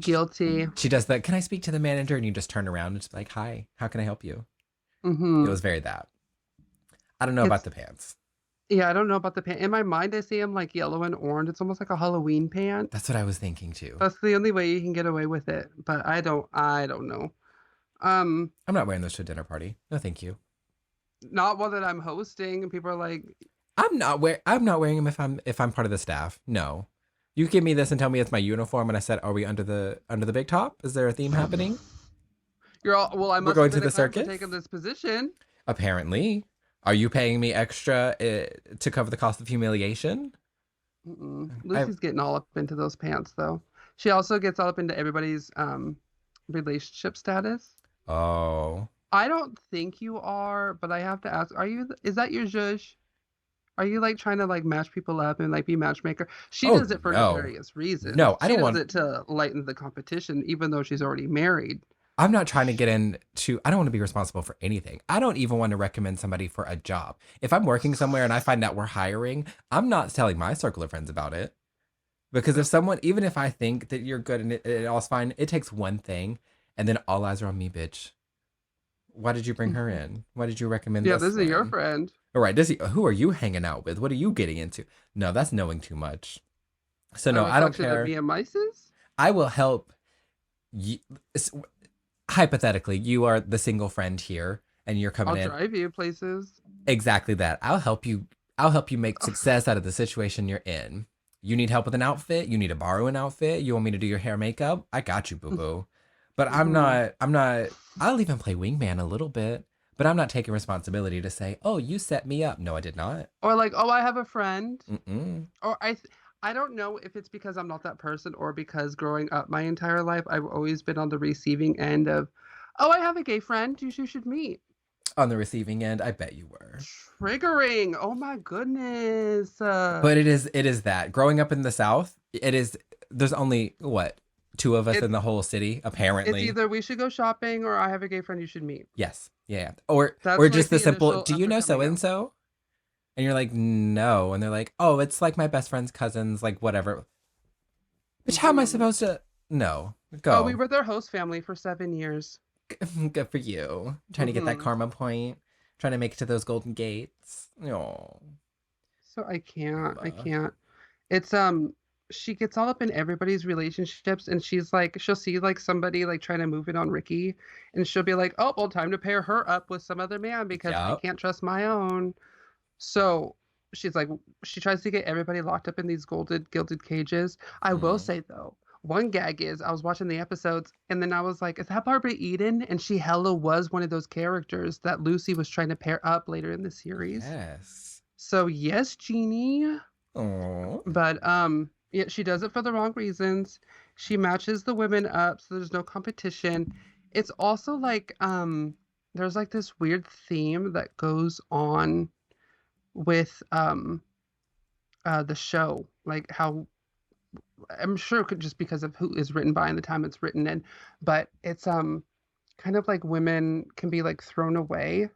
Guilty. She does that. Can I speak to the manager? And you just turn around and just be like, hi, how can I help you? It Mm-hmm. was very that. I don't know about It's the pants. Yeah, I don't know about the pant. In my mind, I see them like yellow and orange. It's almost like a Halloween pant. That's what I was thinking too. That's the only way you can get away with it. But I don't know. Um, I'm not wearing those to a dinner party. No, thank you. Not one that I'm hosting, and people are like, I'm not wearing them if I'm part of the staff. No. You give me this and tell me it's my uniform and I said, are we under the big top? Is there a theme happening? "You're all well. I We're must have going to been a the clown for circus? taking this position." Apparently. Are you paying me extra to cover the cost of humiliation? I Lucy's getting all up into those pants, though. She also gets all up into everybody's relationship status. Oh. I don't think you are, but I have to ask: Is that your zhuzh? Are you like trying to like match people up and like be matchmaker? She Oh does it for no. nefarious reasons. No, I She don't does want it to lighten the competition, even though she's already married. I'm not trying to get into, I don't want to be responsible for anything. I don't even want to recommend somebody for a job. If I'm working somewhere and I find out we're hiring, I'm not telling my circle of friends about it. Because if someone, even if I think that you're good and it all's fine, it takes one thing and then all eyes are on me, bitch. Why did you bring her in? Why did you recommend Yeah, this this is your one? friend. All right, who are you hanging out with? What are you getting into? No, that's knowing too much. So A no, I don't reflection of care. me and Mises. I will help you. Hypothetically, you are the single friend here and you're coming I'll in. drive you places. Exactly that. I'll help you make success out of the situation you're in. You need help with an outfit, you need to borrow an outfit, you want me to do your hair makeup? I got you, boo-boo. But Hmm. I'm not I'll even play wingman a little bit, but I'm not taking responsibility to say, "Oh, you set me up." No, I did not. Or like, oh, I have a friend. Mm-mm. Or I don't know if it's because I'm not that person or because growing up my entire life I've always been on the receiving end of, oh, I have a gay friend you should meet. On the receiving end, I bet you were. Triggering. Oh my goodness. But it is that. Growing up in the South, it is there's only what, two of us in It's the whole city, it's apparently. either we should go shopping or I have a gay friend you should meet. Yes. Yeah. That's Or like just the the simple, initial do you upper know so coming and out. so? And you're like, no. And they're like, oh, it's like my best friend's cousins, like whatever. Which how am I Hmm. supposed to no. Oh, we Go. were their host family for 7 years. Good for you. Trying to get that Hmm. karma point. Trying to make it to those golden gates. Oh. So I can't. I Bumba. can't. It's she gets all up in everybody's relationships and she's like she'll see like somebody like trying to move it on Ricky and she'll be like, "Oh, well, time to pair her up with some other man because I Yup. can't trust my own." So she's like she tries to get everybody locked up in these golden gilded cages. I will Mm. say though, one gag is I was watching the episodes and then I was like, "Is that Barbara Eden?" And she hella was one of those characters that Lucy was trying to pair up later in the series. Yes. So yes, Jeannie. Oh. But yeah, she does it for the wrong reasons. She matches the women up so there's no competition. It's also like there's like this weird theme that goes on with the show. Like how I'm sure it could just because of who is written by and the time it's written in, but it's kind of like women can be like thrown away.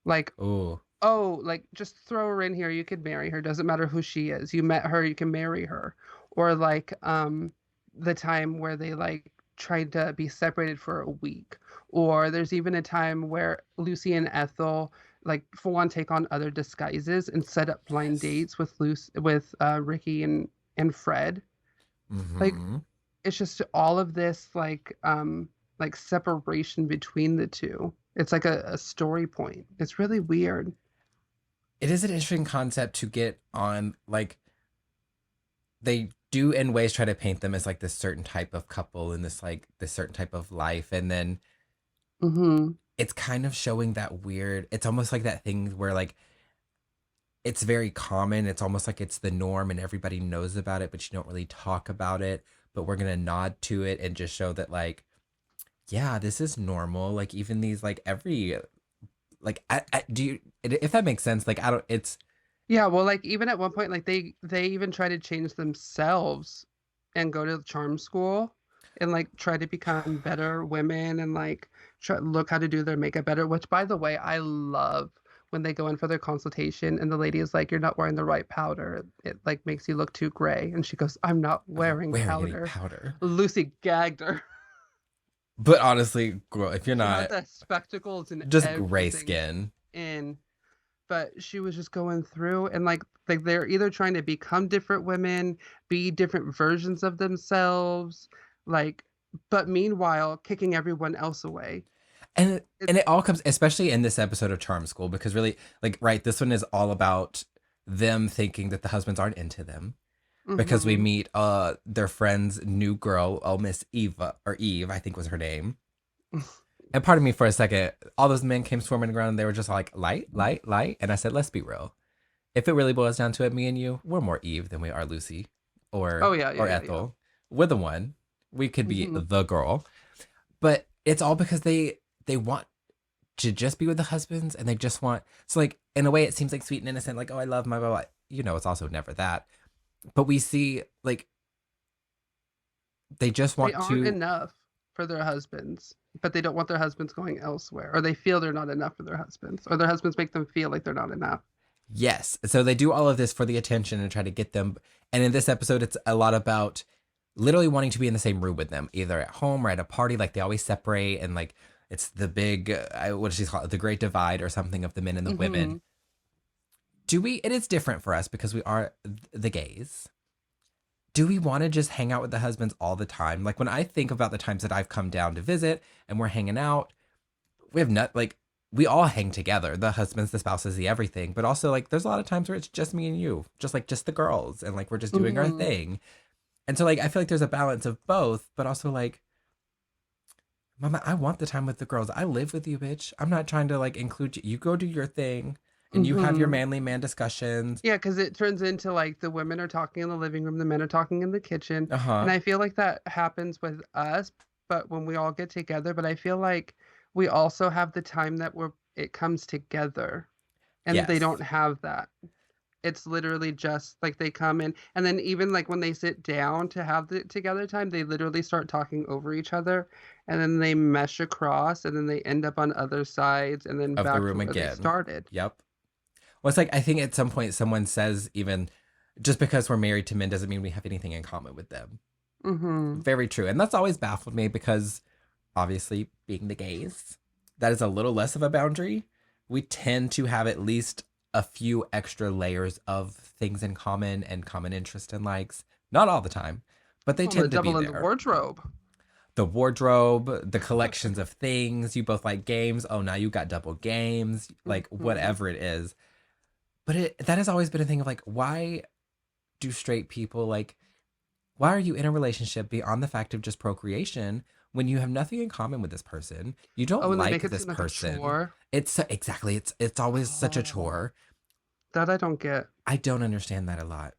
Like, Ooh. oh, like just throw her in here. You could marry her. Doesn't matter who she is. You met her, you can marry her. Or like the time where they like tried to be separated for a week. Or there's even a time where Lucy and Ethel like full on take on other disguises and set up blind Yes. dates with Ricky and Fred. Like Mm-hmm. it's just all of this like separation between the two. It's like a story point. It's really weird. it is an interesting concept to get on. Like, they do in ways try to paint them as like this certain type of couple and this certain type of life, and then Mm-hmm. it's kind of showing that weird. It's almost like that thing where like it's very common. It's almost like it's the norm and everybody knows about it, but you don't really talk about it. But we're gonna nod to it and just show that like, yeah, this is normal. Like even these like every like I do you if that makes sense. Like I don't. It's Yeah, well, like even at one point, like they even try to change themselves and go to charm school and like try to become better women and like try look how to do their makeup better. Which, by the way, I love when they go in for their consultation and the lady is like, "You're not wearing the right powder. It like makes you look too gray." And she goes, "I'm not I'm not wearing wearing any powder." powder. Lucy gagged her. But honestly, girl, if you're She had not the spectacles and just gray everything skin, in. But she was just going through and like they're either trying to become different women, be different versions of themselves, like but meanwhile kicking everyone else away. and It's it all comes, especially in this episode of Charm School, because really, like, right, this one is all about them thinking that the husbands aren't into them because we mm-hmm. meet their friend's new girl, oh Miss Eva or Eve, I think was her name. And pardon me for a second, all those men came swarming around and they were just like light, light, light, and I said, let's be real. If it really boils down to it, me and you, we're more Eve than we are Lucy Oh yeah, yeah, or yeah, yeah. Ethel. We're the one. We could be Mm-hmm. the girl, but it's all because they want to just be with the husbands and they just want, so like in a way it seems like sweet and innocent, like, oh, I love my blah, blah. You know, it's also never that. But we see like they just They want aren't to, enough for their husbands, but they don't want their husbands going elsewhere, or they feel they're not enough for their husbands, or their husbands make them feel like they're not enough. yes. So they do all of this for the attention and try to get them. And in this episode, it's a lot about literally wanting to be in the same room with them, either at home or at a party. Like they always separate, and like it's the big, what does she call it? The Great Divide or something of the men and the Mm-hmm. women. Do we? It is different for us because we are the gays. Do we want to just hang out with the husbands all the time? Like when I think about the times that I've come down to visit and we're hanging out, we have not like we all hang together, the husbands, the spouses, the everything. But also like there's a lot of times where it's just me and you, just like just the girls, and like we're just doing our Mm-hmm. thing. And so like I feel like there's a balance of both, but also like, Mama, I want the time with the girls. I live with you, bitch. I'm not trying to like include you. You go do your thing and you have your Mm-hmm. manly man discussions. Yeah, because it turns into like the women are talking in the living room, the men are talking in the kitchen. And Uh-huh. I feel like that happens with us, but when we all get together, but I feel like we also have the time that it comes together and they Yes. don't have that. It's literally just like they come in and then even like when they sit down to have the together time, they literally start talking over each other and then they mesh across and then they end up on other sides and then Of the back to room where they again. started. Yep. Well, it's like I think at some point someone says even just because we're married to men doesn't mean we have anything in common with them. Mm-hmm. Very true. And that's always baffled me because obviously being the gays, that is a little less of a boundary. We tend to have at least a few extra layers of things in common and common interest and likes. Not all the time, but they Well, the tend to be devil in the there. wardrobe. The wardrobe, the collections of things. You both like games. Oh, now you got double games, like Mhm. whatever it is. But that has always been a thing of like, why do straight people like, why are you in a relationship beyond the fact of just procreation when you have nothing in common with this person? You Oh, don't and they like make it this seem like a person. chore. Exactly, it's always such a Oh, chore. that I don't get. I don't understand that a lot.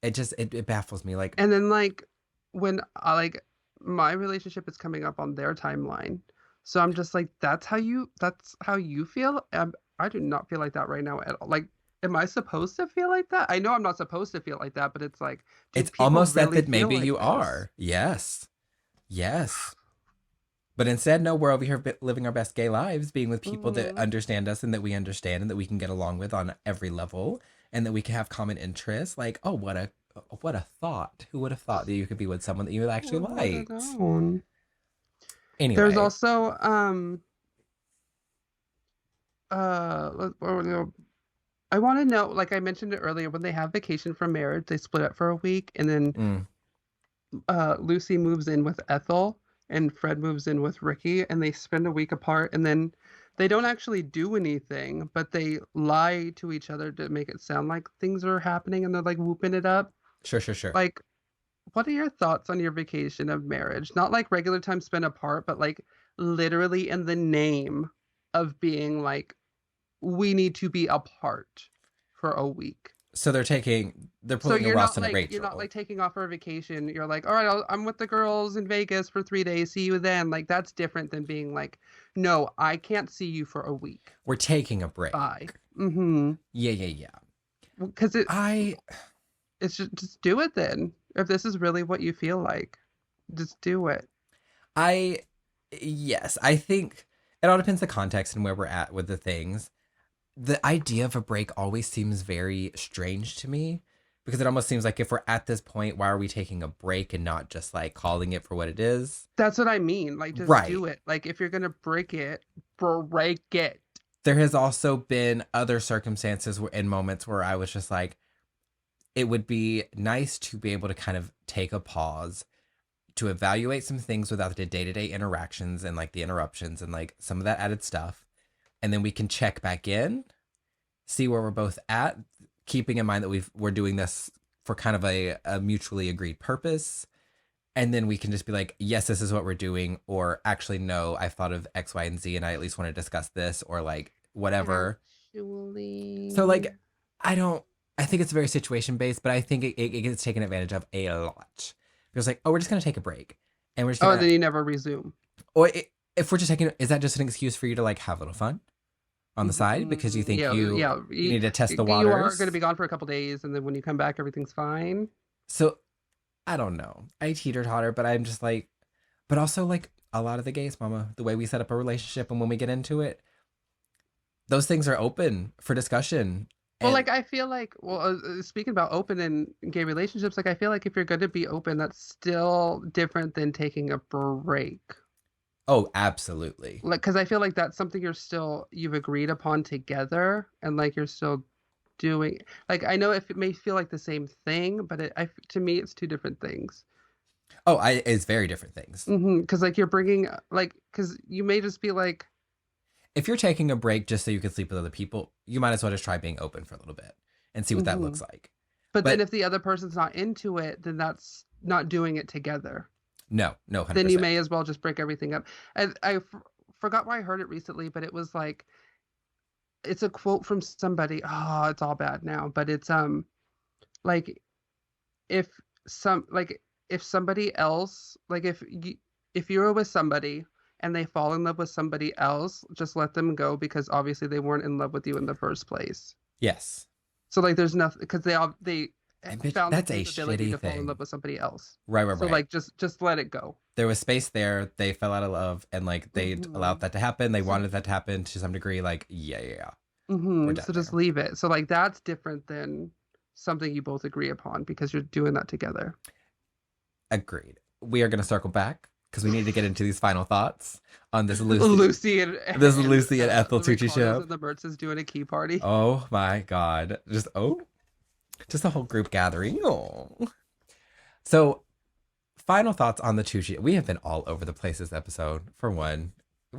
It baffles me. Like, And then like when I like my relationship is coming up on their timeline. So I'm just like, that's how you feel? I do not feel like that right now at all. Like, am I supposed to feel like that? I know I'm not supposed to feel like that, but it's like, do it's people almost really that feel maybe like you this? are. Yes, yes. But instead, no, we're over here living our best gay lives, being with people that Hmm. understand us and that we understand and that we can get along with on every level, and that we can have common interests. Like, oh, what a thought! Who would have thought that you could be with someone that you actually Who would have liked? known? There's Anyway, also I want to know, like I mentioned it earlier, when they have vacation from marriage, they split up for a week, and then mm, Lucy moves in with Ethel, and Fred moves in with Ricky, and they spend a week apart, and then they don't actually do anything, but they lie to each other to make it sound like things are happening and they're like whooping it up. Sure, sure, sure. Like, what are your thoughts on your vacation of marriage? Not like regular time spent apart, but like literally in the name of being like, we need to be apart for a week. So they're So pulling a Ross and a you're not Rachel. like taking off for a vacation. You're like, all right, I'm with the girls in Vegas for 3 days. See you then. Like that's different than being like, no, I can't see you for a week. We're taking a Bye. break. Mm-hmm. Yeah, yeah, yeah. Because I it's just do it then. If this is really what you feel like, just do it. I yes, I think it all depends the context and where we're at with the things. The idea of a break always seems very strange to me because it almost seems like if we're at this point, why are we taking a break and not just like calling it for what it is? That's what I mean. Like, just Right. do it. Like, if you're gonna break it, break it. There has also been other circumstances in moments where I was just like, it would be nice to be able to kind of take a pause to evaluate some things without the day-to-day interactions and like the interruptions and like some of that added stuff, and then we can check back in, see where we're both at, keeping in mind that we're doing this for kind of a mutually agreed purpose, and then we can just be like, yes, this is what we're doing, or actually no, I've thought of X, Y, and Z and I at least want to discuss this, or like whatever. So Actually, like, I don't. I think it's very situation based, but I think it gets taken advantage of a lot. Because like, oh, we're just gonna take a break, and we're just oh, gonna, then you never resume. or if we're just taking, is that just an excuse for you to like have a little fun on the side because you think Yeah, yeah. you need to test the You are going to waters? be gone for a couple days, and then when you come back, everything's fine. So I don't know. I teeter totter, but I'm just like, but also like a lot of the gays, mama, the way we set up a relationship and when we get into it, those things are open for discussion. Well, And like I feel like, well, speaking about open and gay relationships, like I feel like if you're going to be open, that's still different than taking a break. oh, absolutely. Like, because I feel like that's something you've agreed upon together, and like you're still doing. Like I know if it may feel like the same thing, but to me, it's two different things. Oh, it's very different things. Because like you're bringing like because you may just be like, If you're taking a break just so you can sleep with other people, you might as well just try being open for a little bit and see what that hmm looks like. but then But if the other person's not into it, then that's not doing it together. no, no, Then you 100%. may as well just break everything up. And forgot where I heard it recently, but it was like it's a quote from somebody. Oh, it's all bad now, but it's like if if somebody else like if you're with somebody and they fall in love with somebody else, just let them go because obviously they weren't in love with you in the first place. Yes. So like there's nothing because they And bitch, found the that's a capability shitty to fall in love thing. with somebody else. Right, right, So right. like just let it go. There was space there. They fell out of love and like they allowed hmm that to happen. They So wanted that to happen to some degree. Like, yeah, yeah, yeah. We're done so just there. leave it. So like that's different than something you both agree upon because you're doing that together. Agreed. We are going to circle back because we need to get into these final thoughts on Lucy this Lucy and Ethel the Ricardos Tucciship. and the Mertzes doing a key party. Oh my God. Just a whole group gathering. Oh. So, final thoughts on the Tucci. We have been all over the place this episode. For one,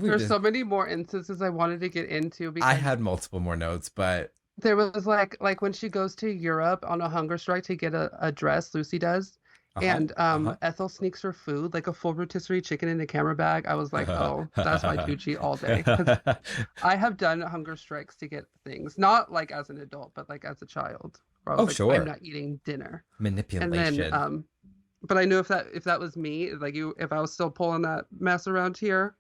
There's so many more instances I wanted to get into I because had multiple more notes, but there was like when she goes to Europe on a hunger strike to get a dress, Lucy does, and Ethel sneaks her food like a full rotisserie chicken in a camera bag. I was like, oh, that's my Tucci all day because I have done hunger strikes to get things, not like as an adult, but like as a child, where I was oh, like, I'm sure. not eating dinner, and then Manipulation. but I knew if that was me, like you, if I was still pulling that mess around here,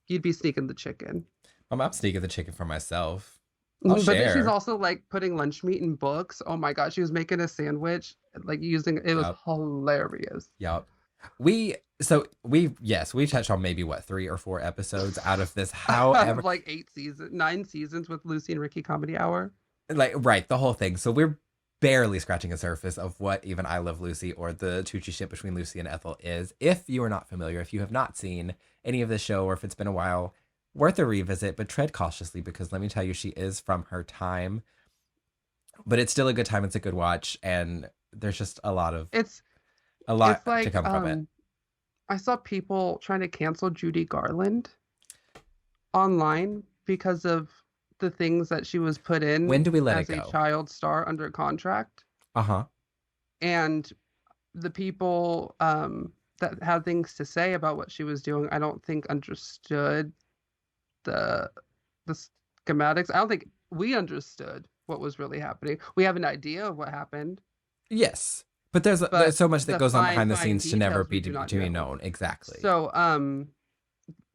you'd be sneaking the chicken. I'm sneaking the chicken for myself. I'll But then she's share. also like putting lunch meat in books. Oh my God, she was making a sandwich, like using it was Yep. hilarious. Yep. We've touched on maybe what 3 or 4 episodes out of this. Out of However, like 9 seasons with Lucy and Ricky Comedy Hour. like right, the whole thing. So we're barely scratching the surface of what even I Love Lucy or the Tucci between Lucy and Ethel is. If you are not familiar, if you have not seen any of the show, or if it's been a while, worth a revisit, but tread cautiously because let me tell you, she is from her time. But it's still a good time. It's a good watch, and there's just It's a it's lot to like come from it. I saw people trying to cancel Judy Garland online because of the things that she was put When in do we let it as a go? child star under contract. Uh-huh. And the people that had things to say about what she was doing, I don't think understood the the schematics. I don't think we understood what was really happening. We have an idea of what happened, Yes. But there's but so much that the goes on fine, behind the fine scenes to never details we be do not to be know. known. Exactly. So,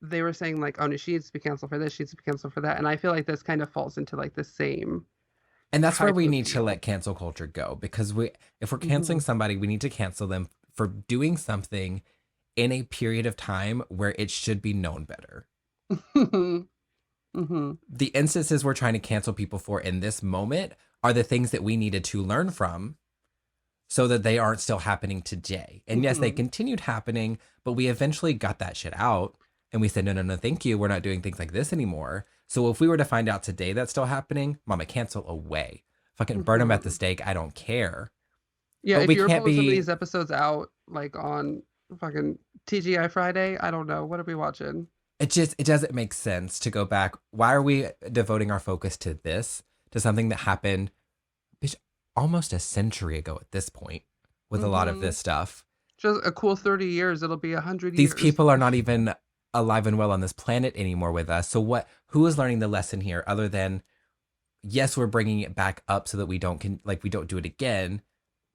they were saying like, oh no, she needs to be canceled for this, she needs to be canceled for that, and I feel like this kind of falls into like the same And that's where type we of need to deal. let cancel culture go because if we're canceling Hmm. somebody, we need to cancel them for doing something in a period of time where it should be known better. Hmm. The instances we're trying to cancel people for in this moment are the things that we needed to learn from so that they aren't still happening today. And yes, they Hmm. continued happening, but we eventually got that shit out and we said, no, no, no, thank you. We're not doing things like this anymore. So if we were to find out today that's still happening, mama, cancel away. Fucking burn them at the Hmm. stake. I don't care. Yeah, But if we you were can't pulling some of be, these episodes out like on fucking TGI Friday, I don't know. What are we watching? it doesn't make sense to go back. Why are we devoting our focus to this, to something that happened bitch, almost a century ago at this point with a lot of Hmm. this stuff? Just a cool 30 years. It'll be 100 These years. people are not even alive and well on this planet anymore with us. So who is learning the lesson here other than yes, we're bringing it back up so that we don't do it again,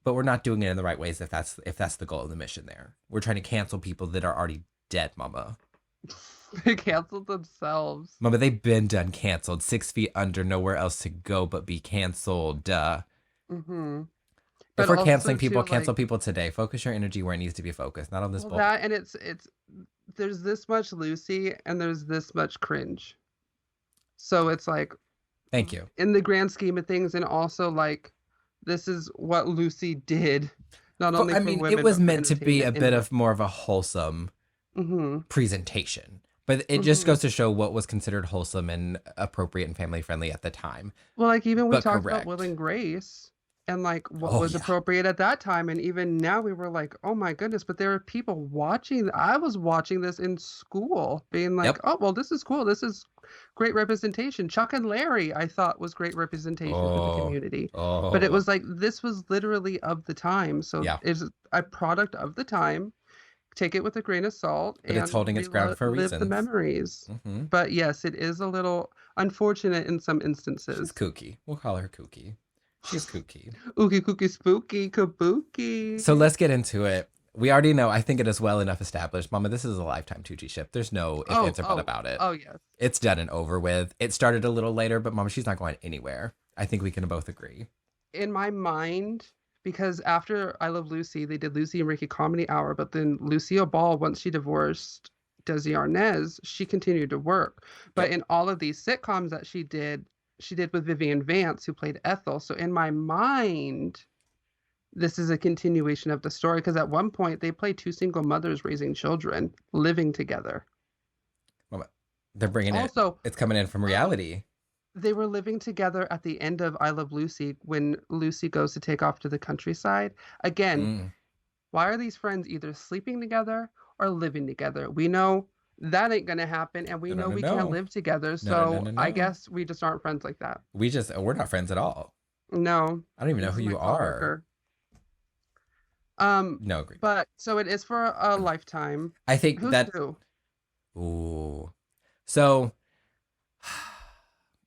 but we're not doing it in the right ways if that's the goal of the mission there. We're trying to cancel people that are already dead, mama. They canceled themselves. Mama, they've been done canceled. 6 feet under, nowhere else to go but be canceled. Hmm. If But we're also canceling too, people, like, cancel people today. Focus your energy where it needs to be focused, not on this well, bull. that and it's there's this much Lucy and there's this much cringe. So it's like Thank you. in the grand scheme of things, and also like this is what Lucy did, not only I for mean, it women was but for meant to be a entertainment bit in of more of a wholesome hmm presentation, but it just hmm goes to show what was considered wholesome and appropriate and family friendly at the time. Well, like even we But talked about Will correct. and Grace and like what Oh was yeah. appropriate at that time, and even now we were like, oh my goodness, but there were people watching. I was watching this in school, being like, Yep. oh well, this is cool. This is great representation. Chuck and Larry, I thought was great representation for the Oh. community, but it Oh. was like this was literally of the time, so Yeah. it's a product of the time. Take it with a grain of salt But it's and holding its ground for relive the reasons. memories. Hmm. But yes, it is a little unfortunate in some She's instances. kooky. We'll call her kooky. She's kooky. Ookie cookie spooky So kabuki. let's get into it. We already know, I think it is well enough established. Mama, this is a lifetime Tucciship. There's no if, Oh, ands, or but oh, about it. oh yes. It's done and over with. It started a little later, but Mama, she's not going anywhere. I think we can both agree. In my mind, because after I Love Lucy, they did Lucy and Ricky Comedy Hour, but then Lucille Ball, once she divorced Desi Arnaz, she continued to work. But Yep. in all of these sitcoms that she did with Vivian Vance, who played Ethel. So in my mind, this is a continuation of the story because at one point they play two single mothers raising children, living together. Mama, they're bringing it. Also, It's coming in from um, reality. they were living together at the end of I Love Lucy when Lucy goes to take off to the countryside. Again, Mm. why are these friends either sleeping together or living together? We know that ain't gonna happen, and we No, no, know no, we can't no. live together. No, no, no, So no, I no. guess we just aren't friends like that. We're not friends at all. No, I don't even know this who is my you are. coworker. Um, No, agree. but so it is for a lifetime. I think Who's that, who? ooh. So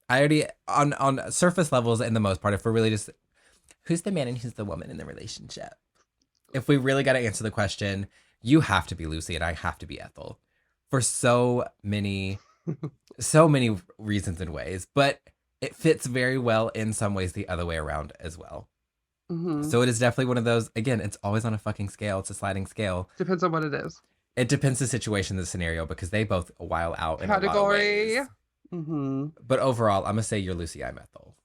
I already, on surface levels, in the most part, if we're really just, who's the man and who's the woman in the relationship? If we really got to answer the question, you have to be Lucy and I have to be Ethel for so many reasons and ways, but it fits very well in some ways the other way around as well. Hmm. So it is definitely one of those, again, it's always on a fucking scale. It's a sliding scale. Depends on what it is. It depends the situation, the scenario, because they both while out in a lot of Category. ways. Hmm. But overall, I'm going to say you're Lucy, I'm Ethel.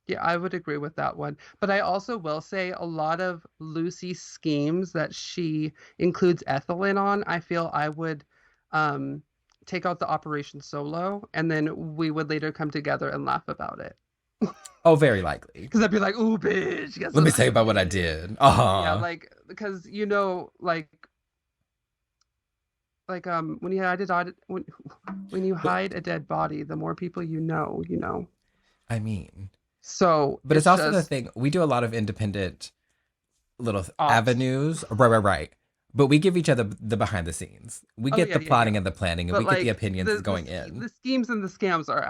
Yeah, I would agree with that one. But I also will say a lot of Lucy's schemes that she includes Ethel in on, I feel I would um take out the Operation Solo and then we would later come together and laugh about it. Oh, very likely. Because I'd be like, ooh, bitch, guess Let what me I tell you about what I did? did. Yeah, Uh-huh. like because like like when you hide a when you But hide a dead body, the more people you know, you know. I mean, So but it's it's also the just thing. We do a lot of independent little ops. avenues. Right, right, right. But we give each other the behind the scenes. We Oh get yeah, the yeah, yeah. plotting and the planning, and we But get the like opinions going in. the schemes and the scams are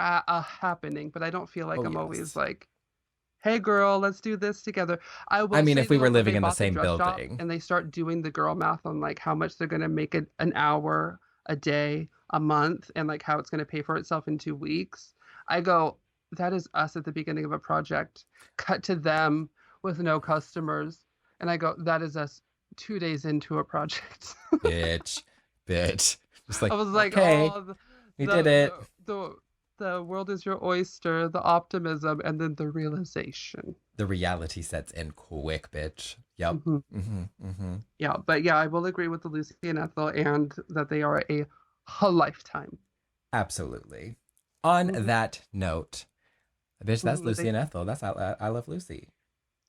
happening, but I don't feel like Oh, I'm always yes. like, "Hey girl, let's do this together." I I will mean, say if we though, were when living they in the bought the same dress shop building. and they start doing the girl math on like how much they're gonna make an hour, a day, a month, and like how it's gonna pay for itself in 2 weeks, I go, that is us at the beginning of a project. Cut to them with no customers, and I go, that is us 2 days into a project. Bitch, bitch. Just I like, was like, okay, oh, we did it. the world is your oyster, the optimism, and then the realization. The reality sets in quick, bitch. Yep. Hmm. Mm-hmm. Yeah, but yeah, I will agree with the Lucy and Ethel, and that they are a lifetime. Absolutely. On Hmm. that note, bitch, that's Hmm. Lucy and Ethel. That's I Love Lucy.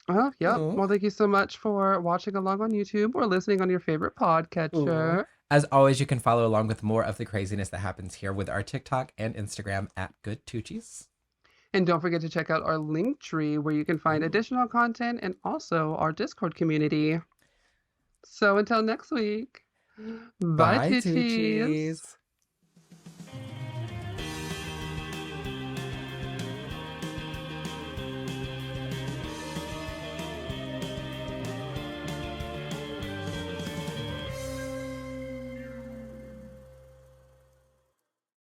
Oh, yep. Ooh, Well, thank you so much for watching along on YouTube or listening on your favorite ooh. podcatcher. As always, you can follow along with more of the craziness that happens here with our TikTok and Instagram at Good Tuccis. And don't forget to check out our link tree where you can find Ooh. additional content and also our Discord community. So until next week, bye, Bye, Tucci's. Tuccis.